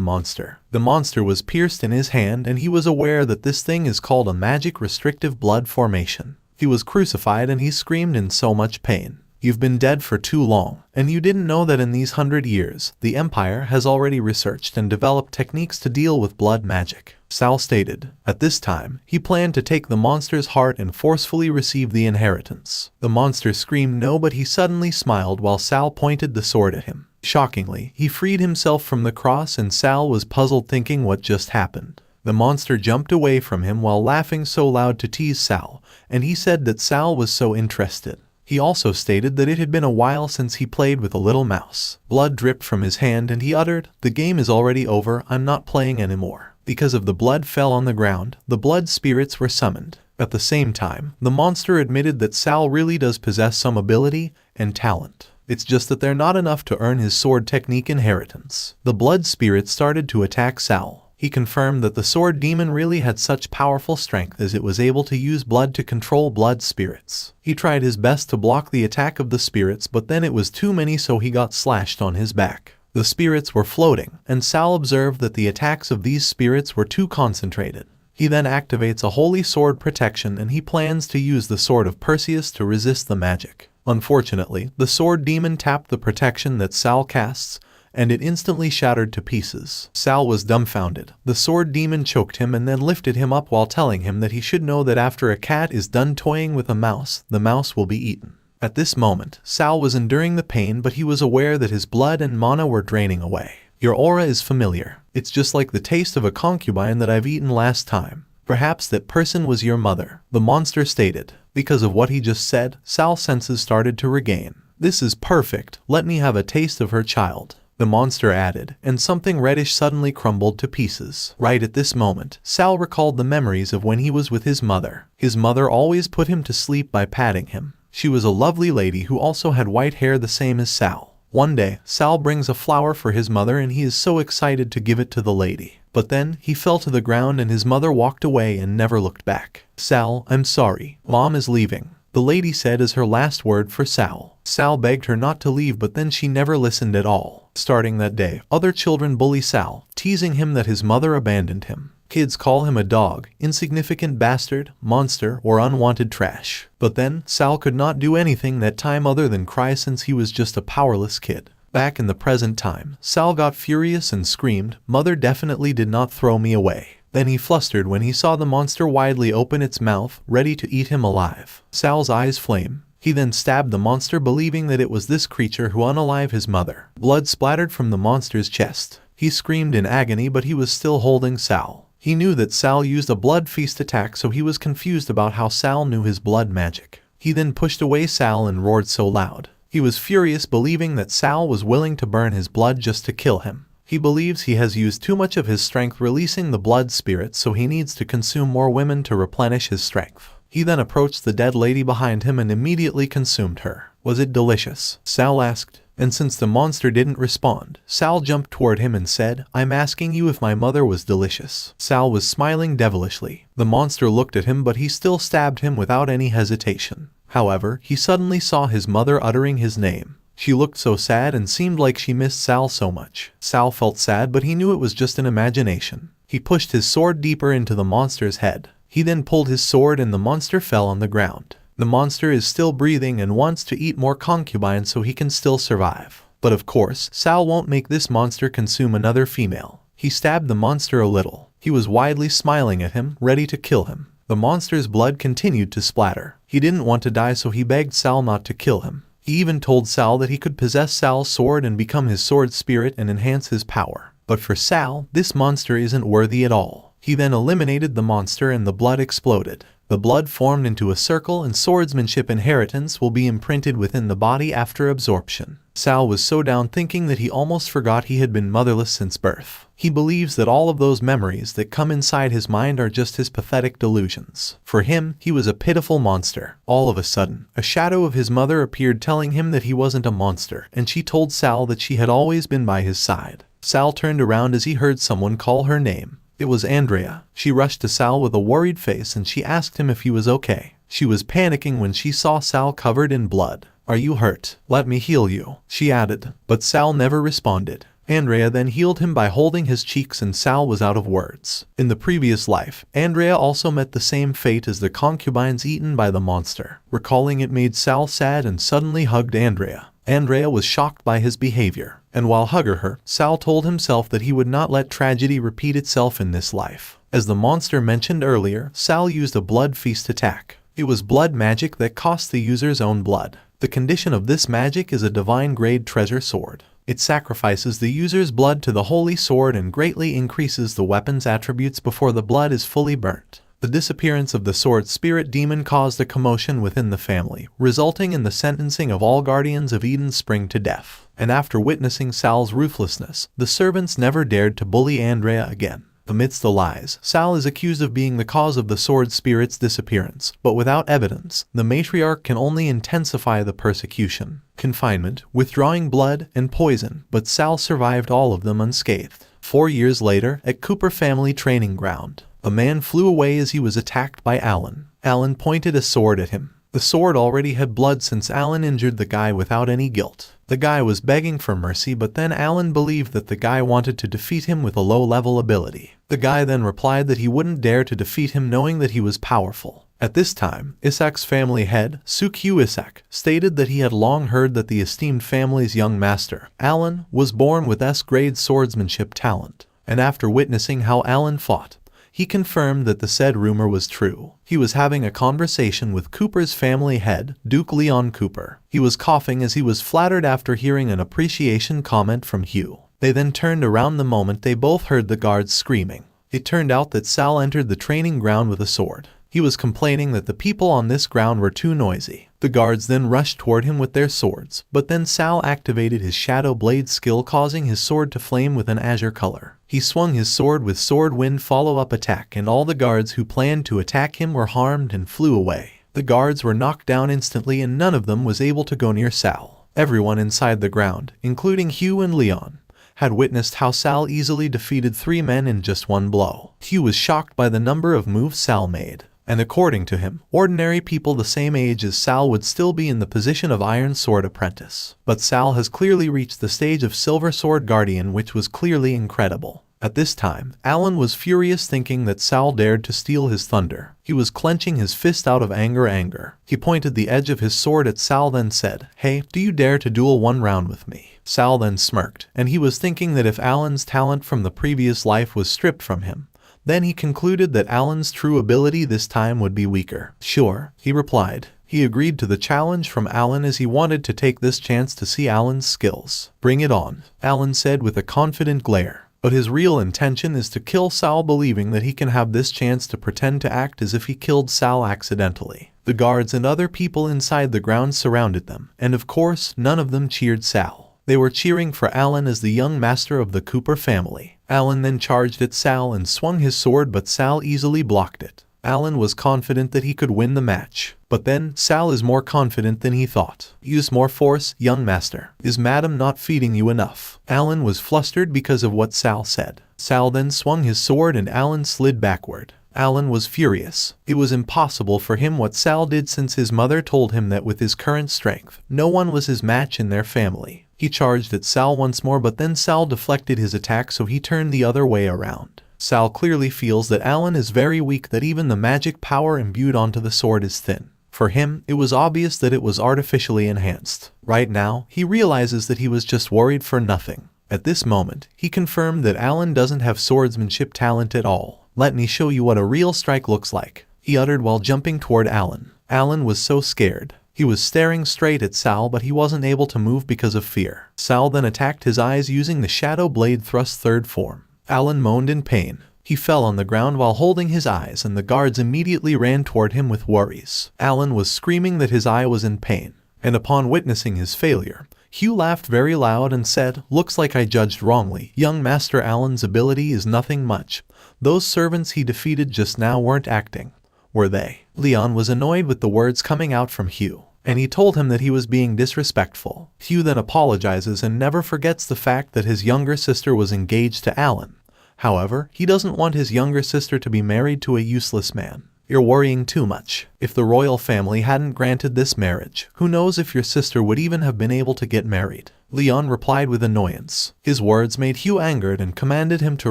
monster. The monster was pierced in his hand, and he was aware that this thing is called a magic restrictive blood formation. He was crucified and he screamed in so much pain. "You've been dead for too long, and you didn't know that in these 100 years, the Empire has already researched and developed techniques to deal with blood magic," Sal stated. At this time, he planned to take the monster's heart and forcefully receive the inheritance. The monster screamed no, but he suddenly smiled while Sal pointed the sword at him. Shockingly, he freed himself from the cross, and Sal was puzzled thinking what just happened. The monster jumped away from him while laughing so loud to tease Sal, and he said that Sal was so interested. He also stated that it had been a while since he played with a little mouse. Blood dripped from his hand and he uttered, "The game is already over, I'm not playing anymore." Because of the blood fell on the ground, the blood spirits were summoned. At the same time, the monster admitted that Sal really does possess some ability and talent. It's just that they're not enough to earn his sword technique inheritance. The blood spirits started to attack Sal. He confirmed that the sword demon really had such powerful strength as it was able to use blood to control blood spirits. He tried his best to block the attack of the spirits, but then it was too many, so he got slashed on his back. The spirits were floating, and Sal observed that the attacks of these spirits were too concentrated. He then activates a holy sword protection, and he plans to use the sword of Perseus to resist the magic. Unfortunately, the sword demon tapped the protection that Sal casts, and it instantly shattered to pieces. Sal was dumbfounded. The sword demon choked him and then lifted him up while telling him that he should know that after a cat is done toying with a mouse, the mouse will be eaten. At this moment, Sal was enduring the pain, but he was aware that his blood and mana were draining away. "Your aura is familiar. It's just like the taste of a concubine that I've eaten last time. Perhaps that person was your mother," the monster stated. Because of what he just said, Sal's senses started to regain. "This is perfect. Let me have a taste of her child," the monster added, and something reddish suddenly crumbled to pieces. Right at this moment, Sal recalled the memories of when he was with his mother. His mother always put him to sleep by patting him. She was a lovely lady who also had white hair the same as Sal. One day, Sal brings a flower for his mother and he is so excited to give it to the lady. But then, he fell to the ground and his mother walked away and never looked back. "Sal, I'm sorry. Mom is leaving," the lady said as her last word for Sal. Sal begged her not to leave, but then she never listened at all. Starting that day, other children bully Sal, teasing him that his mother abandoned him. Kids call him a dog, insignificant bastard, monster, or unwanted trash. But then, Sal could not do anything that time other than cry since he was just a powerless kid. Back in the present time, Sal got furious and screamed, "Mother definitely did not throw me away." Then he flustered when he saw the monster widely open its mouth, ready to eat him alive. Sal's eyes flame. He then stabbed the monster, believing that it was this creature who unalive his mother. Blood splattered from the monster's chest. He screamed in agony, but he was still holding Sal. He knew that Sal used a blood feast attack, so he was confused about how Sal knew his blood magic. He then pushed away Sal and roared so loud. He was furious, believing that Sal was willing to burn his blood just to kill him. He believes he has used too much of his strength releasing the blood spirit, so he needs to consume more women to replenish his strength. He then approached the dead lady behind him and immediately consumed her. Was it delicious? Sal asked. And since the monster didn't respond, Sal jumped toward him and said, I'm asking you if my mother was delicious. Sal was smiling devilishly. The monster looked at him, but he still stabbed him without any hesitation. However, he suddenly saw his mother uttering his name. She looked so sad and seemed like she missed Sal so much. Sal felt sad, but he knew it was just an imagination. He pushed his sword deeper into the monster's head. He then pulled his sword and the monster fell on the ground. The monster is still breathing and wants to eat more concubines so he can still survive. But of course, Sal won't make this monster consume another female. He stabbed the monster a little. He was widely smiling at him, ready to kill him. The monster's blood continued to splatter. He didn't want to die, so he begged Sal not to kill him. He even told Sal that he could possess Sal's sword and become his sword spirit and enhance his power. But for Sal, this monster isn't worthy at all. He then eliminated the monster and the blood exploded. The blood formed into a circle and swordsmanship inheritance will be imprinted within the body after absorption. Sal was so down, thinking that he almost forgot he had been motherless since birth. He believes that all of those memories that come inside his mind are just his pathetic delusions. For him, he was a pitiful monster. All of a sudden, a shadow of his mother appeared, telling him that he wasn't a monster, and she told Sal that she had always been by his side. Sal turned around as he heard someone call her name. It was Andrea. She rushed to Sal with a worried face and she asked him if he was okay. She was panicking when she saw Sal covered in blood. Are you hurt? Let me heal you, she added. But Sal never responded. Andrea then healed him by holding his cheeks and Sal was out of words. In the previous life, Andrea also met the same fate as the concubines eaten by the monster. Recalling it made Sal sad and suddenly hugged Andrea. Andrea was shocked by his behavior, and while hugging her, Sal told himself that he would not let tragedy repeat itself in this life. As the monster mentioned earlier, Sal used a blood feast attack. It was blood magic that cost the user's own blood. The condition of this magic is a divine grade treasure sword. It sacrifices the user's blood to the holy sword and greatly increases the weapon's attributes before the blood is fully burnt. The disappearance of the sword spirit demon caused a commotion within the family, resulting in the sentencing of all guardians of Eden Spring to death. And after witnessing Sal's ruthlessness, the servants never dared to bully Andrea again. Amidst the lies, Sal is accused of being the cause of the sword spirit's disappearance, but without evidence, the matriarch can only intensify the persecution. Confinement, withdrawing blood, and poison, but Sal survived all of them unscathed. 4 years later, at Cooper family training ground, a man flew away as he was attacked by Alan. Alan pointed a sword at him. The sword already had blood since Alan injured the guy without any guilt. The guy was begging for mercy, but then Alan believed that the guy wanted to defeat him with a low-level ability. The guy then replied that he wouldn't dare to defeat him knowing that he was powerful. At this time, Isak's family head, Sukyu Isak, stated that he had long heard that the esteemed family's young master, Alan, was born with S-grade swordsmanship talent. And after witnessing how Alan fought, he confirmed that the said rumor was true. He was having a conversation with Cooper's family head, Duke Leon Cooper. He was coughing as he was flattered after hearing an appreciation comment from Hugh. They then turned around the moment they both heard the guards screaming. It turned out that Sal entered the training ground with a sword. He was complaining that the people on this ground were too noisy. The guards then rushed toward him with their swords, but then Sal activated his Shadow Blade skill, causing his sword to flame with an azure color. He swung his sword with Sword Wind follow-up attack, and all the guards who planned to attack him were harmed and flew away. The guards were knocked down instantly and none of them was able to go near Sal. Everyone inside the ground, including Hugh and Leon, had witnessed how Sal easily defeated 3 men in just 1 blow. Hugh was shocked by the number of moves Sal made. And according to him, ordinary people the same age as Sal would still be in the position of Iron Sword Apprentice. But Sal has clearly reached the stage of Silver Sword Guardian, which was clearly incredible. At this time, Alan was furious, thinking that Sal dared to steal his thunder. He was clenching his fist out of anger. He pointed the edge of his sword at Sal, then said, "Hey, do you dare to duel 1 round with me?" Sal then smirked, and he was thinking that if Alan's talent from the previous life was stripped from him, then he concluded that Alan's true ability this time would be weaker. "Sure," he replied. He agreed to the challenge from Alan as he wanted to take this chance to see Alan's skills. "Bring it on," Alan said with a confident glare. But his real intention is to kill Sal, believing that he can have this chance to pretend to act as if he killed Sal accidentally. The guards and other people inside the grounds surrounded them, and of course, none of them cheered Sal. They were cheering for Alan as the young master of the Cooper family. Alan then charged at Sal and swung his sword, but Sal easily blocked it. Alan was confident that he could win the match. But then, Sal is more confident than he thought. Use more force, young master. Is Madam not feeding you enough? Alan was flustered because of what Sal said. Sal then swung his sword and Alan slid backward. Alan was furious. It was impossible for him what Sal did, since his mother told him that with his current strength, no one was his match in their family. He charged at Sal once more, but then Sal deflected his attack, so he turned the other way around. Sal clearly feels that Alan is very weak, that even the magic power imbued onto the sword is thin. For him, it was obvious that it was artificially enhanced. Right now, he realizes that he was just worried for nothing. At this moment, he confirmed that Alan doesn't have swordsmanship talent at all. "Let me show you what a real strike looks like," he uttered while jumping toward Alan. Alan was so scared. He was staring straight at Sal, but he wasn't able to move because of fear. Sal then attacked his eyes using the Shadow Blade Thrust third form. Alan moaned in pain. He fell on the ground while holding his eyes, and the guards immediately ran toward him with worries. Alan was screaming that his eye was in pain, and upon witnessing his failure, Hugh laughed very loud and said, "Looks like I judged wrongly. Young Master Alan's ability is nothing much. Those servants he defeated just now weren't acting, were they?" Leon was annoyed with the words coming out from Hugh, and he told him that he was being disrespectful. Hugh then apologizes and never forgets the fact that his younger sister was engaged to Alan. However, he doesn't want his younger sister to be married to a useless man. "You're worrying too much. If the royal family hadn't granted this marriage, who knows if your sister would even have been able to get married?" Leon replied with annoyance. His words made Hugh angered and commanded him to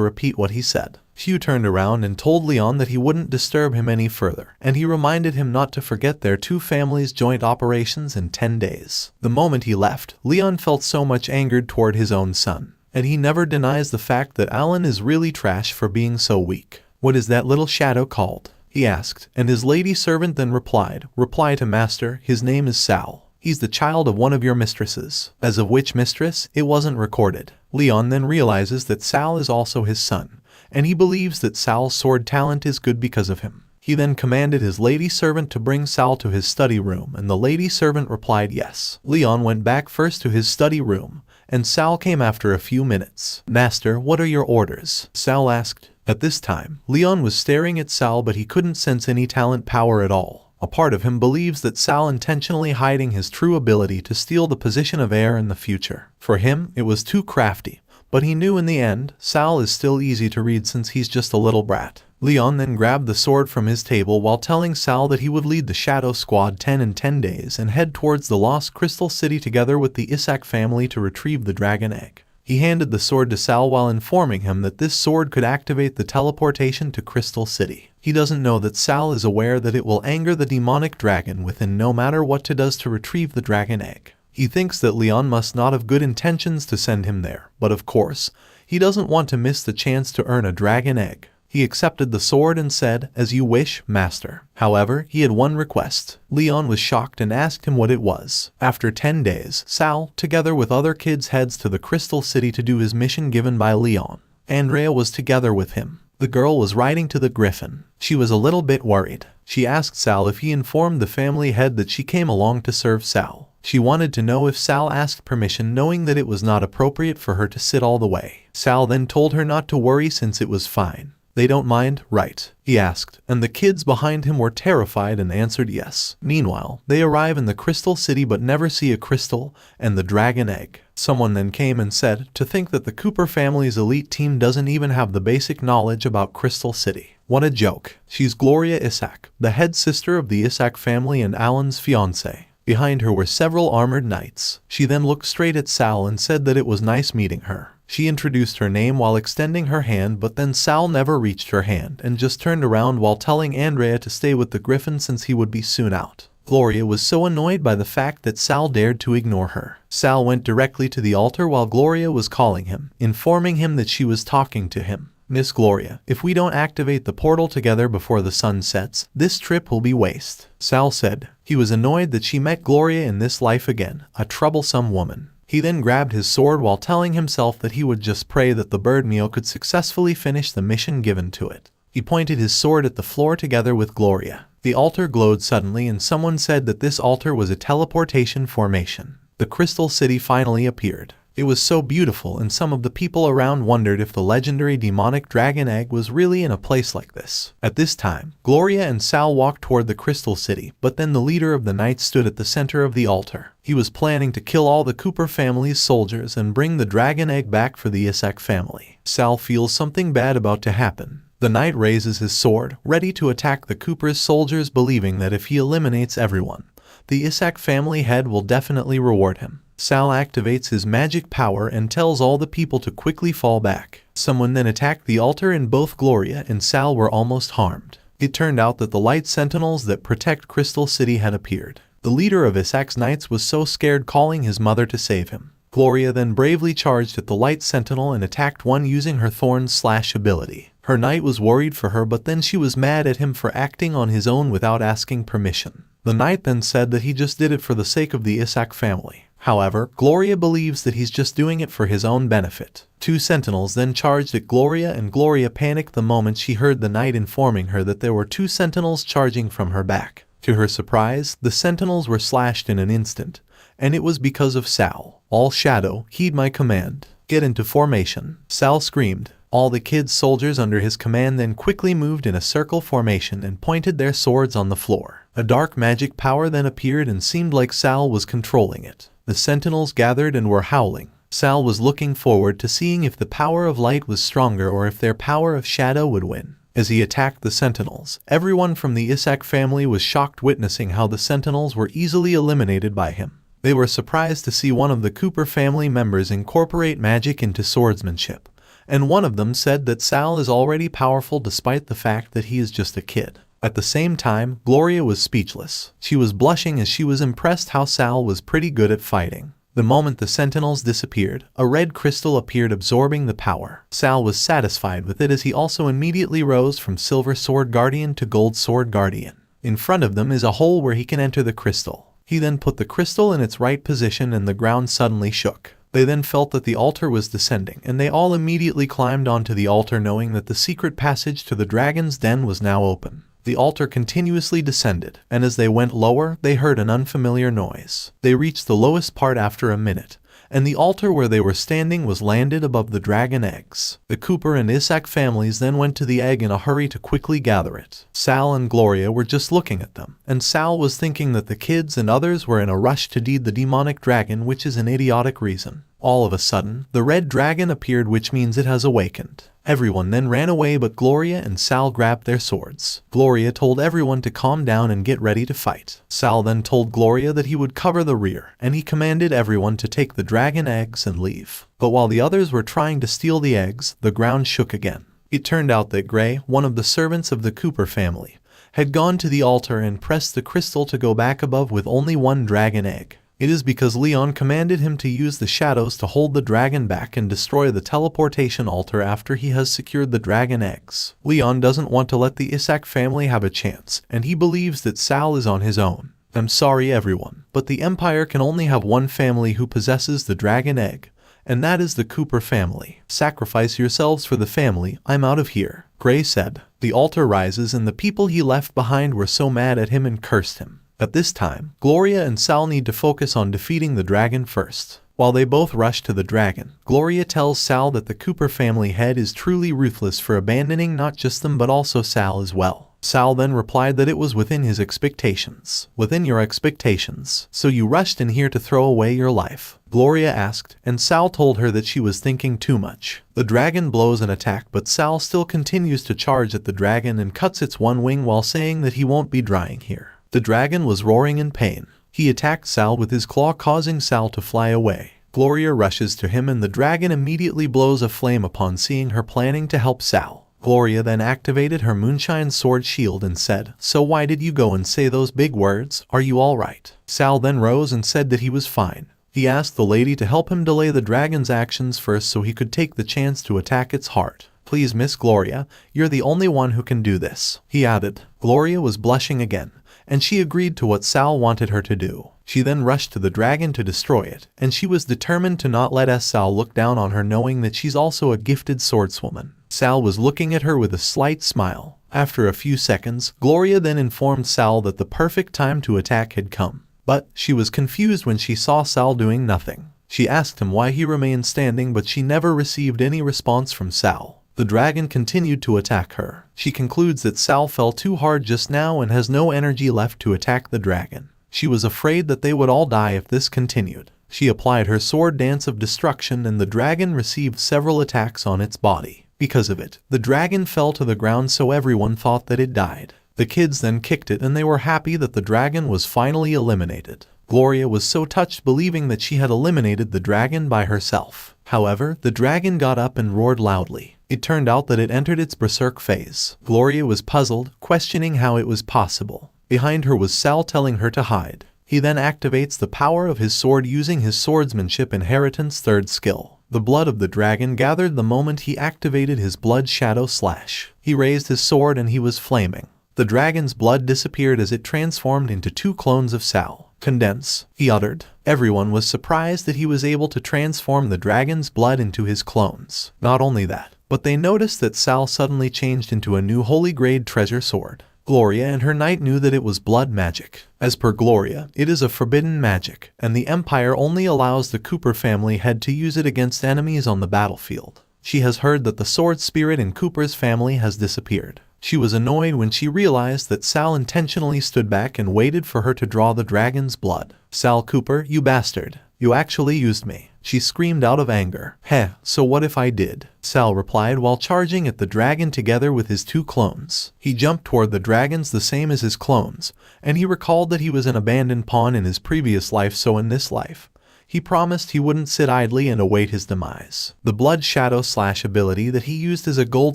repeat what he said. Hugh turned around and told Leon that he wouldn't disturb him any further, and he reminded him not to forget their two families' joint operations in 10 days. The moment he left, Leon felt so much angered toward his own son, and he never denies the fact that Alan is really trash for being so weak. "What is that little shadow called?" he asked, and his lady servant then replied, "Reply to master, his name is Sal. He's the child of one of your mistresses." As of which mistress, it wasn't recorded. Leon then realizes that Sal is also his son, and he believes that Sal's sword talent is good because of him. He then commanded his lady servant to bring Sal to his study room, and the lady servant replied yes. Leon went back first to his study room, and Sal came after a few minutes. "Master, what are your orders?" Sal asked. At this time, Leon was staring at Sal, but he couldn't sense any talent power at all. A part of him believes that Sal intentionally hiding his true ability to steal the position of heir in the future. For him, it was too crafty, but he knew in the end, Sal is still easy to read since he's just a little brat. Leon then grabbed the sword from his table while telling Sal that he would lead the Shadow Squad 10 in 10 days and head towards the Lost Crystal City together with the Isak family to retrieve the dragon egg. He handed the sword to Sal while informing him that this sword could activate the teleportation to Crystal City. He doesn't know that Sal is aware that it will anger the demonic dragon within no matter what it does to retrieve the dragon egg. He thinks that Leon must not have good intentions to send him there, but of course, he doesn't want to miss the chance to earn a dragon egg. He accepted the sword and said, "As you wish, master." However, he had one request. Leon was shocked and asked him what it was. After 10 days, Sal, together with other kids, heads to the Crystal City to do his mission given by Leon. Andrea was together with him. The girl was riding to the griffin. She was a little bit worried. She asked Sal if he informed the family head that she came along to serve Sal. She wanted to know if Sal asked permission, knowing that it was not appropriate for her to sit all the way. Sal then told her not to worry since it was fine. "They don't mind, right?" he asked, and the kids behind him were terrified and answered yes. Meanwhile, they arrive in the Crystal City but never see a crystal and the dragon egg. Someone then came and said, "To think that the Cooper family's elite team doesn't even have the basic knowledge about Crystal City. What a joke." She's Gloria Isak, the head sister of the Isak family and Alan's fiancé. Behind her were several armored knights. She then looked straight at Sal and said that it was nice meeting her. She introduced her name while extending her hand, but then Sal never reached her hand and just turned around while telling Andrea to stay with the griffin since he would be soon out. Gloria was so annoyed by the fact that Sal dared to ignore her. Sal went directly to the altar while Gloria was calling him, informing him that she was talking to him. "Miss Gloria, if we don't activate the portal together before the sun sets, this trip will be waste," Sal said. He was annoyed that she met Gloria in this life again, a troublesome woman. He then grabbed his sword while telling himself that he would just pray that the bird Mio could successfully finish the mission given to it. He pointed his sword at the floor together with Gloria. The altar glowed suddenly and someone said that this altar was a teleportation formation. The crystal city finally appeared. It was so beautiful and some of the people around wondered if the legendary demonic dragon egg was really in a place like this. At this time, Gloria and Sal walked toward the crystal city, but then the leader of the knights stood at the center of the altar. He was planning to kill all the Cooper family's soldiers and bring the dragon egg back for the Isak family. Sal feels something bad about to happen. The knight raises his sword, ready to attack the Cooper's soldiers, believing that if he eliminates everyone, the Isak family head will definitely reward him. Sal activates his magic power and tells all the people to quickly fall back. Someone then attacked the altar and both Gloria and Sal were almost harmed. It turned out that the light sentinels that protect Crystal City had appeared. The leader of Isak's knights was so scared, calling his mother to save him. Gloria then bravely charged at the light sentinel and attacked one using her thorn/slash ability. Her knight was worried for her, but then she was mad at him for acting on his own without asking permission. The knight then said that he just did it for the sake of the Isak family. However, Gloria believes that he's just doing it for his own benefit. Two sentinels then charged at Gloria and Gloria panicked the moment she heard the knight informing her that there were two sentinels charging from her back. To her surprise, the sentinels were slashed in an instant, and it was because of Sal. All shadow, heed my command. Get into formation. Sal screamed. All the kids' soldiers under his command then quickly moved in a circle formation and pointed their swords on the floor. A dark magic power then appeared and seemed like Sal was controlling it. The sentinels gathered and were howling. Sal was looking forward to seeing if the power of light was stronger or if their power of shadow would win. As he attacked the sentinels, everyone from the Isak family was shocked, witnessing how the sentinels were easily eliminated by him. They were surprised to see one of the Cooper family members incorporate magic into swordsmanship, and one of them said that Sal is already powerful despite the fact that he is just a kid. At the same time, Gloria was speechless. She was blushing as she was impressed how Sal was pretty good at fighting. The moment the sentinels disappeared, a red crystal appeared, absorbing the power. Sal was satisfied with it as he also immediately rose from Silver Sword Guardian to Gold Sword Guardian. In front of them is a hole where he can enter the crystal. He then put the crystal in its right position and the ground suddenly shook. They then felt that the altar was descending and they all immediately climbed onto the altar, knowing that the secret passage to the dragon's den was now open. The altar continuously descended, and as they went lower, they heard an unfamiliar noise. They reached the lowest part after a minute, and the altar where they were standing was landed above the dragon eggs. The Cooper and Isak families then went to the egg in a hurry to quickly gather it. Sal and Gloria were just looking at them, and Sal was thinking that the kids and others were in a rush to deed the demonic dragon, which is an idiotic reason. All of a sudden, the red dragon appeared, which means it has awakened. Everyone then ran away, but Gloria and Sal grabbed their swords. Gloria told everyone to calm down and get ready to fight. Sal then told Gloria that he would cover the rear, and he commanded everyone to take the dragon eggs and leave. But while the others were trying to steal the eggs, the ground shook again. It turned out that Gray, one of the servants of the Cooper family, had gone to the altar and pressed the crystal to go back above with only one dragon egg. It is because Leon commanded him to use the shadows to hold the dragon back and destroy the teleportation altar after he has secured the dragon eggs. Leon doesn't want to let the Isak family have a chance, and he believes that Sal is on his own. I'm sorry everyone, but the Empire can only have one family who possesses the dragon egg, and that is the Cooper family. Sacrifice yourselves for the family, I'm out of here, Gray said. The altar rises and the people he left behind were so mad at him and cursed him. At this time, Gloria and Sal need to focus on defeating the dragon first. While they both rush to the dragon, Gloria tells Sal that the Cooper family head is truly ruthless for abandoning not just them but also Sal as well. Sal then replied that it was within his expectations. Within your expectations. So you rushed in here to throw away your life? Gloria asked, and Sal told her that she was thinking too much. The dragon blows an attack, but Sal still continues to charge at the dragon and cuts its one wing while saying that he won't be drying here. The dragon was roaring in pain. He attacked Sal with his claw, causing Sal to fly away. Gloria rushes to him and the dragon immediately blows a flame upon seeing her planning to help Sal. Gloria then activated her moonshine sword shield and said, "So why did you go and say those big words? Are you all right?" Sal then rose and said that he was fine. He asked the lady to help him delay the dragon's actions first so he could take the chance to attack its heart. "Please, Miss Gloria, you're the only one who can do this," he added. Gloria was blushing again, and she agreed to what Sal wanted her to do. She then rushed to the dragon to destroy it, and she was determined to not let Sal look down on her, knowing that she's also a gifted swordswoman. Sal was looking at her with a slight smile. After a few seconds, Gloria then informed Sal that the perfect time to attack had come. But she was confused when she saw Sal doing nothing. She asked him why he remained standing, but she never received any response from Sal. The dragon continued to attack her. She concludes that Sal fell too hard just now and has no energy left to attack the dragon. She was afraid that they would all die if this continued. She applied her sword dance of destruction and the dragon received several attacks on its body. Because of it, the dragon fell to the ground, so everyone thought that it died. The kids then kicked it and they were happy that the dragon was finally eliminated. Gloria was so touched, believing that she had eliminated the dragon by herself. However, the dragon got up and roared loudly. It turned out that it entered its berserk phase. Gloria was puzzled, questioning how it was possible. Behind her was Sal telling her to hide. He then activates the power of his sword using his swordsmanship inheritance third skill. The blood of the dragon gathered the moment he activated his blood shadow slash. He raised his sword and he was flaming. The dragon's blood disappeared as it transformed into 2 clones of Sal. Condense, he uttered. Everyone was surprised that he was able to transform the dragon's blood into his clones. Not only that, but they noticed that Sal suddenly changed into a new holy grade treasure sword. Gloria and her knight knew that it was blood magic. As per Gloria, it is a forbidden magic, and the Empire only allows the Cooper family head to use it against enemies on the battlefield. She has heard that the sword spirit in Cooper's family has disappeared. She was annoyed when she realized that Sal intentionally stood back and waited for her to draw the dragon's blood. "Sal Cooper, you bastard. You actually used me," she screamed out of anger. "Heh, so what if I did?" Sal replied while charging at the dragon together with his 2 clones. He jumped toward the dragons the same as his clones, and he recalled that he was an abandoned pawn in his previous life, so in this life, he promised he wouldn't sit idly and await his demise. The blood shadow slash ability that he used is a gold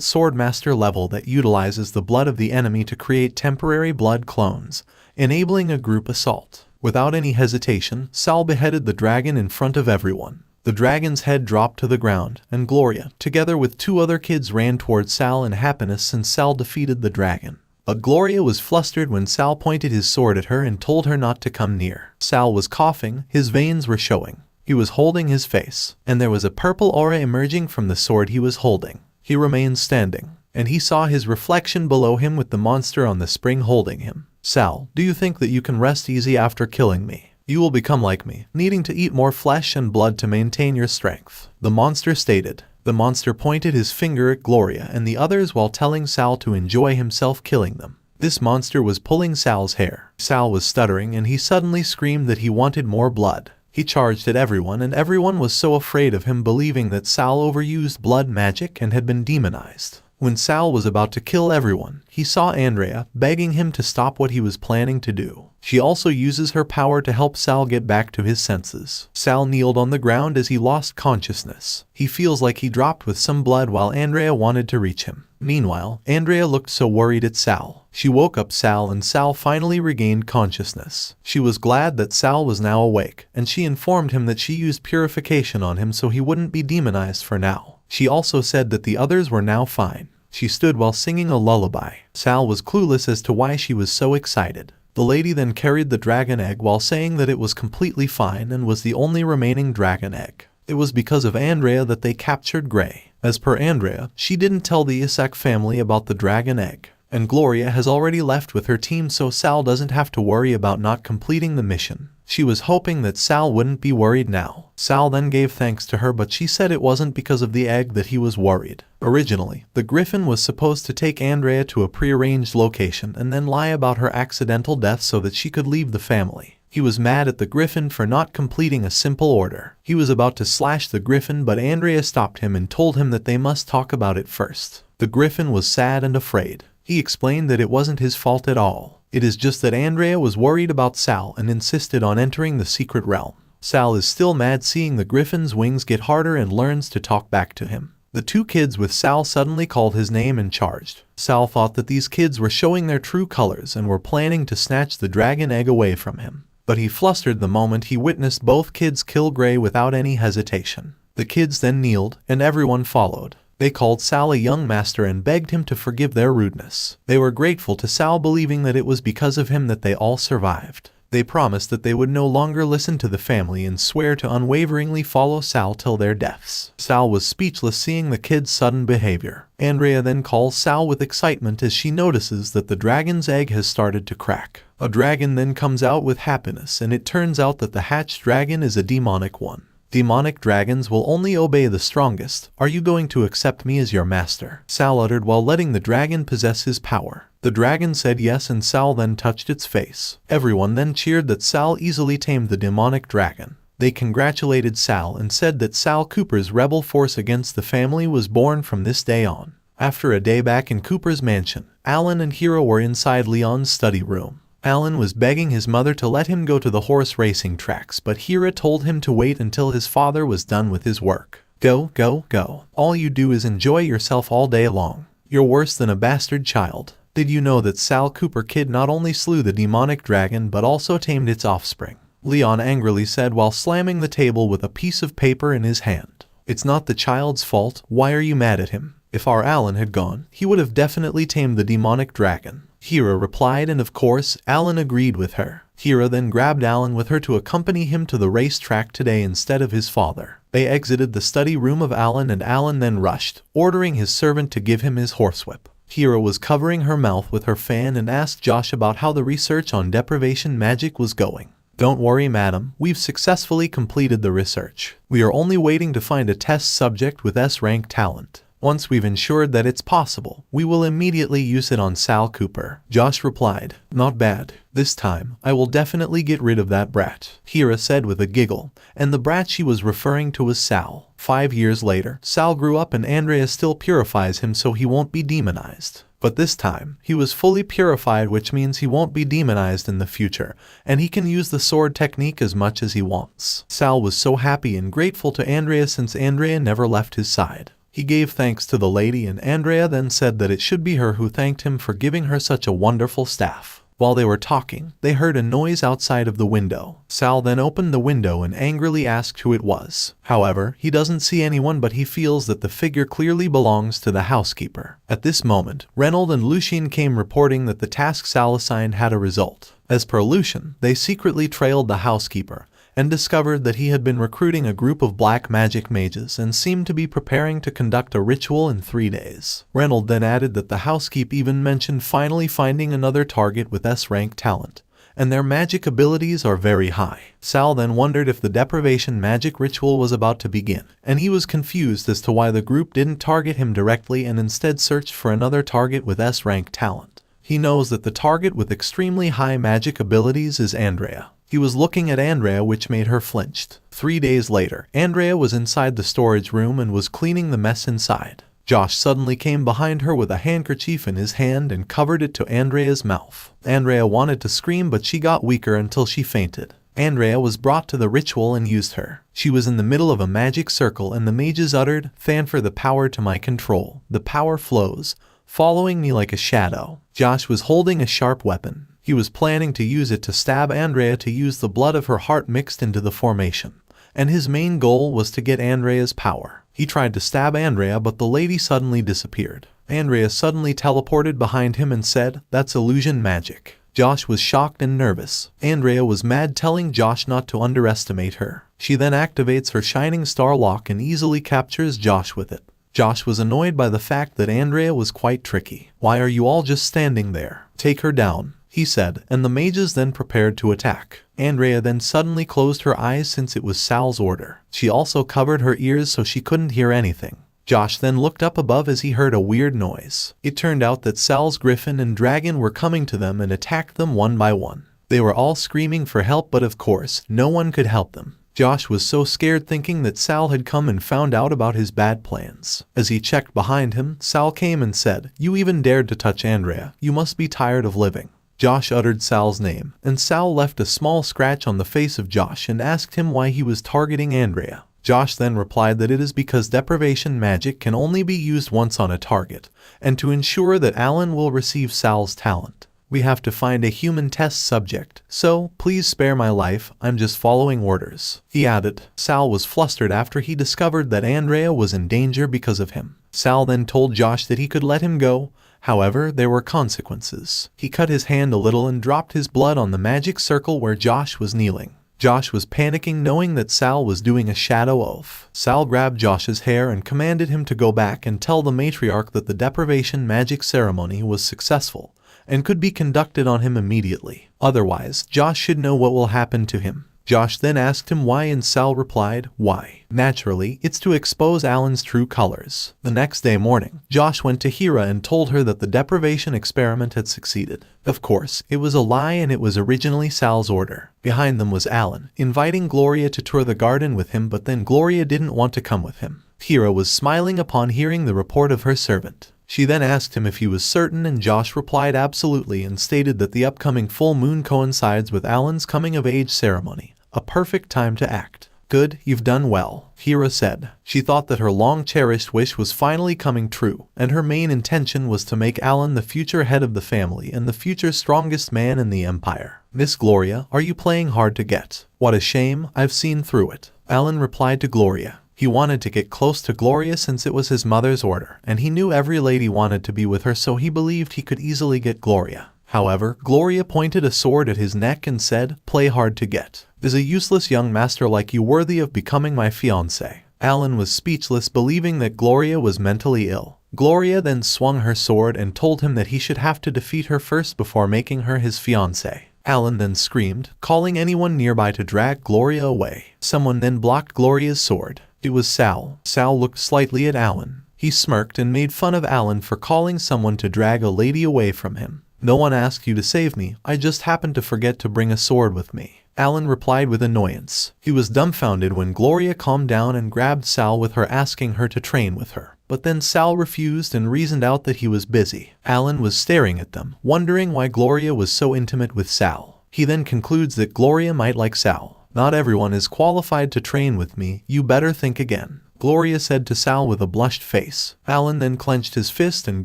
swordmaster level that utilizes the blood of the enemy to create temporary blood clones, enabling a group assault. Without any hesitation, Sal beheaded the dragon in front of everyone. The dragon's head dropped to the ground, and Gloria, together with 2 other kids, ran towards Sal in happiness since Sal defeated the dragon. But Gloria was flustered when Sal pointed his sword at her and told her not to come near. Sal was coughing, his veins were showing. He was holding his face, and there was a purple aura emerging from the sword he was holding. He remained standing, and he saw his reflection below him with the monster on the spring holding him. "Sal, do you think that you can rest easy after killing me? You will become like me, needing to eat more flesh and blood to maintain your strength," the monster stated. The monster pointed his finger at Gloria and the others while telling Sal to enjoy himself killing them. This monster was pulling Sal's hair. Sal was stuttering and he suddenly screamed that he wanted more blood. He charged at everyone and everyone was so afraid of him, believing that Sal overused blood magic and had been demonized. When Sal was about to kill everyone, he saw Andrea, begging him to stop what he was planning to do. She also uses her power to help Sal get back to his senses. Sal kneeled on the ground as he lost consciousness. He feels like he dropped with some blood while Andrea wanted to reach him. Meanwhile, Andrea looked so worried at Sal. She woke up Sal and Sal finally regained consciousness. She was glad that Sal was now awake, and she informed him that she used purification on him so he wouldn't be demonized for now. She also said that the others were now fine. She stood while singing a lullaby. Sal was clueless as to why she was so excited. The lady then carried the dragon egg while saying that it was completely fine and was the only remaining dragon egg. It was because of Andrea that they captured Gray. As per Andrea, she didn't tell the Isak family about the dragon egg. And Gloria has already left with her team, so Sal doesn't have to worry about not completing the mission. She was hoping that Sal wouldn't be worried now. Sal then gave thanks to her, but she said it wasn't because of the egg that he was worried. Originally, the Griffin was supposed to take Andrea to a prearranged location and then lie about her accidental death so that she could leave the family. He was mad at the Griffin for not completing a simple order. He was about to slash the Griffin, but Andrea stopped him and told him that they must talk about it first. The Griffin was sad and afraid. He explained that it wasn't his fault at all. It is just that Andrea was worried about Sal and insisted on entering the secret realm. Sal is still mad seeing the Griffin's wings get harder and learns to talk back to him. The 2 kids with Sal suddenly called his name and charged. Sal thought that these kids were showing their true colors and were planning to snatch the dragon egg away from him. But he flustered the moment he witnessed both kids kill Gray without any hesitation. The kids then kneeled, and everyone followed. They called Sal a young master and begged him to forgive their rudeness. They were grateful to Sal, believing that it was because of him that they all survived. They promised that they would no longer listen to the family and swear to unwaveringly follow Sal till their deaths. Sal was speechless seeing the kid's sudden behavior. Andrea then calls Sal with excitement as she notices that the dragon's egg has started to crack. A dragon then comes out with happiness, and it turns out that the hatched dragon is a demonic one. Demonic dragons will only obey the strongest. Are you going to accept me as your master? Sal uttered while letting the dragon possess his power. The dragon said yes, and Sal then touched its face. Everyone then cheered that Sal easily tamed the demonic dragon. They congratulated Sal and said that Sal Cooper's rebel force against the family was born from this day on. After a day back in Cooper's mansion, Alan and Hira were inside Leon's study room. Alan was begging his mother to let him go to the horse racing tracks, but Hira told him to wait until his father was done with his work. Go, go, go. All you do is enjoy yourself all day long. You're worse than a bastard child. Did you know that Sal Cooper Kid not only slew the demonic dragon but also tamed its offspring? Leon angrily said while slamming the table with a piece of paper in his hand. It's not the child's fault. Why are you mad at him? If our Alan had gone, he would have definitely tamed the demonic dragon. Hira replied, and of course, Alan agreed with her. Hira then grabbed Alan with her to accompany him to the racetrack today instead of his father. They exited the study room of Alan, and Alan then rushed, ordering his servant to give him his horsewhip. Hira was covering her mouth with her fan and asked Josh about how the research on deprivation magic was going. Don't worry, madam, we've successfully completed the research. We are only waiting to find a test subject with S-rank talent. Once we've ensured that it's possible, we will immediately use it on Sal Cooper. Josh replied, not bad. This time, I will definitely get rid of that brat, Hira said with a giggle, and the brat she was referring to was Sal. 5 years later, Sal grew up and Andrea still purifies him so he won't be demonized. But this time, he was fully purified, which means he won't be demonized in the future, and he can use the sword technique as much as he wants. Sal was so happy and grateful to Andrea since Andrea never left his side. He gave thanks to the lady, and Andrea then said that it should be her who thanked him for giving her such a wonderful staff. While they were talking, they heard a noise outside of the window. Sal then opened the window and angrily asked who it was. However, he doesn't see anyone, but he feels that the figure clearly belongs to the housekeeper. At this moment, Reynold and Lucien came reporting that the task Sal assigned had a result. As per Lucien, they secretly trailed the housekeeper and discovered that he had been recruiting a group of black magic mages and seemed to be preparing to conduct a ritual in 3 days. Reynold then added that the housekeeper even mentioned finally finding another target with S-rank talent, and their magic abilities are very high. Sal then wondered if the deprivation magic ritual was about to begin, and he was confused as to why the group didn't target him directly and instead searched for another target with S-rank talent. He knows that the target with extremely high magic abilities is Andrea. He was looking at Andrea, which made her flinched. 3 days later, Andrea was inside the storage room and was cleaning the mess inside. Josh suddenly came behind her with a handkerchief in his hand and covered it to Andrea's mouth. Andrea wanted to scream, but she got weaker until she fainted. Andrea was brought to the ritual and used her. She was in the middle of a magic circle, and the mages uttered, "Transfer the power to my control." The power flows, following me like a shadow. Josh was holding a sharp weapon. He was planning to use it to stab Andrea to use the blood of her heart mixed into the formation, and his main goal was to get Andrea's power. He tried to stab Andrea, but the lady suddenly disappeared. Andrea suddenly teleported behind him and said, "That's illusion magic." Josh was shocked and nervous. Andrea was mad, telling Josh not to underestimate her. She then activates her shining star lock and easily captures Josh with it. Josh was annoyed by the fact that Andrea was quite tricky. "Why are you all just standing there? Take her down," he said, and the mages then prepared to attack. Andrea then suddenly closed her eyes since it was Sal's order. She also covered her ears so she couldn't hear anything. Josh then looked up above as he heard a weird noise. It turned out that Sal's griffin and dragon were coming to them and attacked them one by one. They were all screaming for help, but of course, no one could help them. Josh was so scared, thinking that Sal had come and found out about his bad plans. As he checked behind him, Sal came and said, "You even dared to touch Andrea. You must be tired of living." Josh uttered Sal's name, and Sal left a small scratch on the face of Josh and asked him why he was targeting Andrea. Josh then replied that it is because deprivation magic can only be used once on a target, and to ensure that Alan will receive Sal's talent, we have to find a human test subject, so please spare my life, I'm just following orders, he added. Sal was flustered after he discovered that Andrea was in danger because of him. Sal then told Josh that he could let him go, However, there were consequences. He cut his hand a little and dropped his blood on the magic circle where Josh was kneeling. Josh was panicking knowing that Sal was doing a shadow oath. Sal grabbed Josh's hair and commanded him to go back and tell the matriarch that the deprivation magic ceremony was successful and could be conducted on him immediately. Otherwise, Josh should know what will happen to him. Josh then asked him why and Sal replied, "Why? Naturally, it's to expose Alan's true colors." The next day morning, Josh went to Hira and told her that the deprivation experiment had succeeded. Of course, it was a lie and it was originally Sal's order. Behind them was Alan, inviting Gloria to tour the garden with him, but then Gloria didn't want to come with him. Hira was smiling upon hearing the report of her servant. She then asked him if he was certain and Josh replied absolutely and stated that the upcoming full moon coincides with Alan's coming-of-age ceremony. A perfect time to act. "Good, you've done well," Hira said. She thought that her long-cherished wish was finally coming true, and her main intention was to make Alan the future head of the family and the future strongest man in the empire. "Miss Gloria, are you playing hard to get?" "What a shame, I've seen through it," Alan replied to Gloria. He wanted to get close to Gloria since it was his mother's order, and he knew every lady wanted to be with her, so he believed he could easily get Gloria. However, Gloria pointed a sword at his neck and said, "Play hard to get. Is a useless young master like you worthy of becoming my fiancé?" Alan was speechless, believing that Gloria was mentally ill. Gloria then swung her sword and told him that he should have to defeat her first before making her his fiancé. Alan then screamed, calling anyone nearby to drag Gloria away. Someone then blocked Gloria's sword. It was Sal. Sal looked slightly at Alan. He smirked and made fun of Alan for calling someone to drag a lady away from him. "No one asked you to save me, I just happened to forget to bring a sword with me," Alan replied with annoyance. He was dumbfounded when Gloria calmed down and grabbed Sal with her, asking her to train with her. But then Sal refused and reasoned out that he was busy. Alan was staring at them, wondering why Gloria was so intimate with Sal. He then concludes that Gloria might like Sal. "Not everyone is qualified to train with me, you better think again," Gloria said to Sal with a blushed face. Alan then clenched his fist and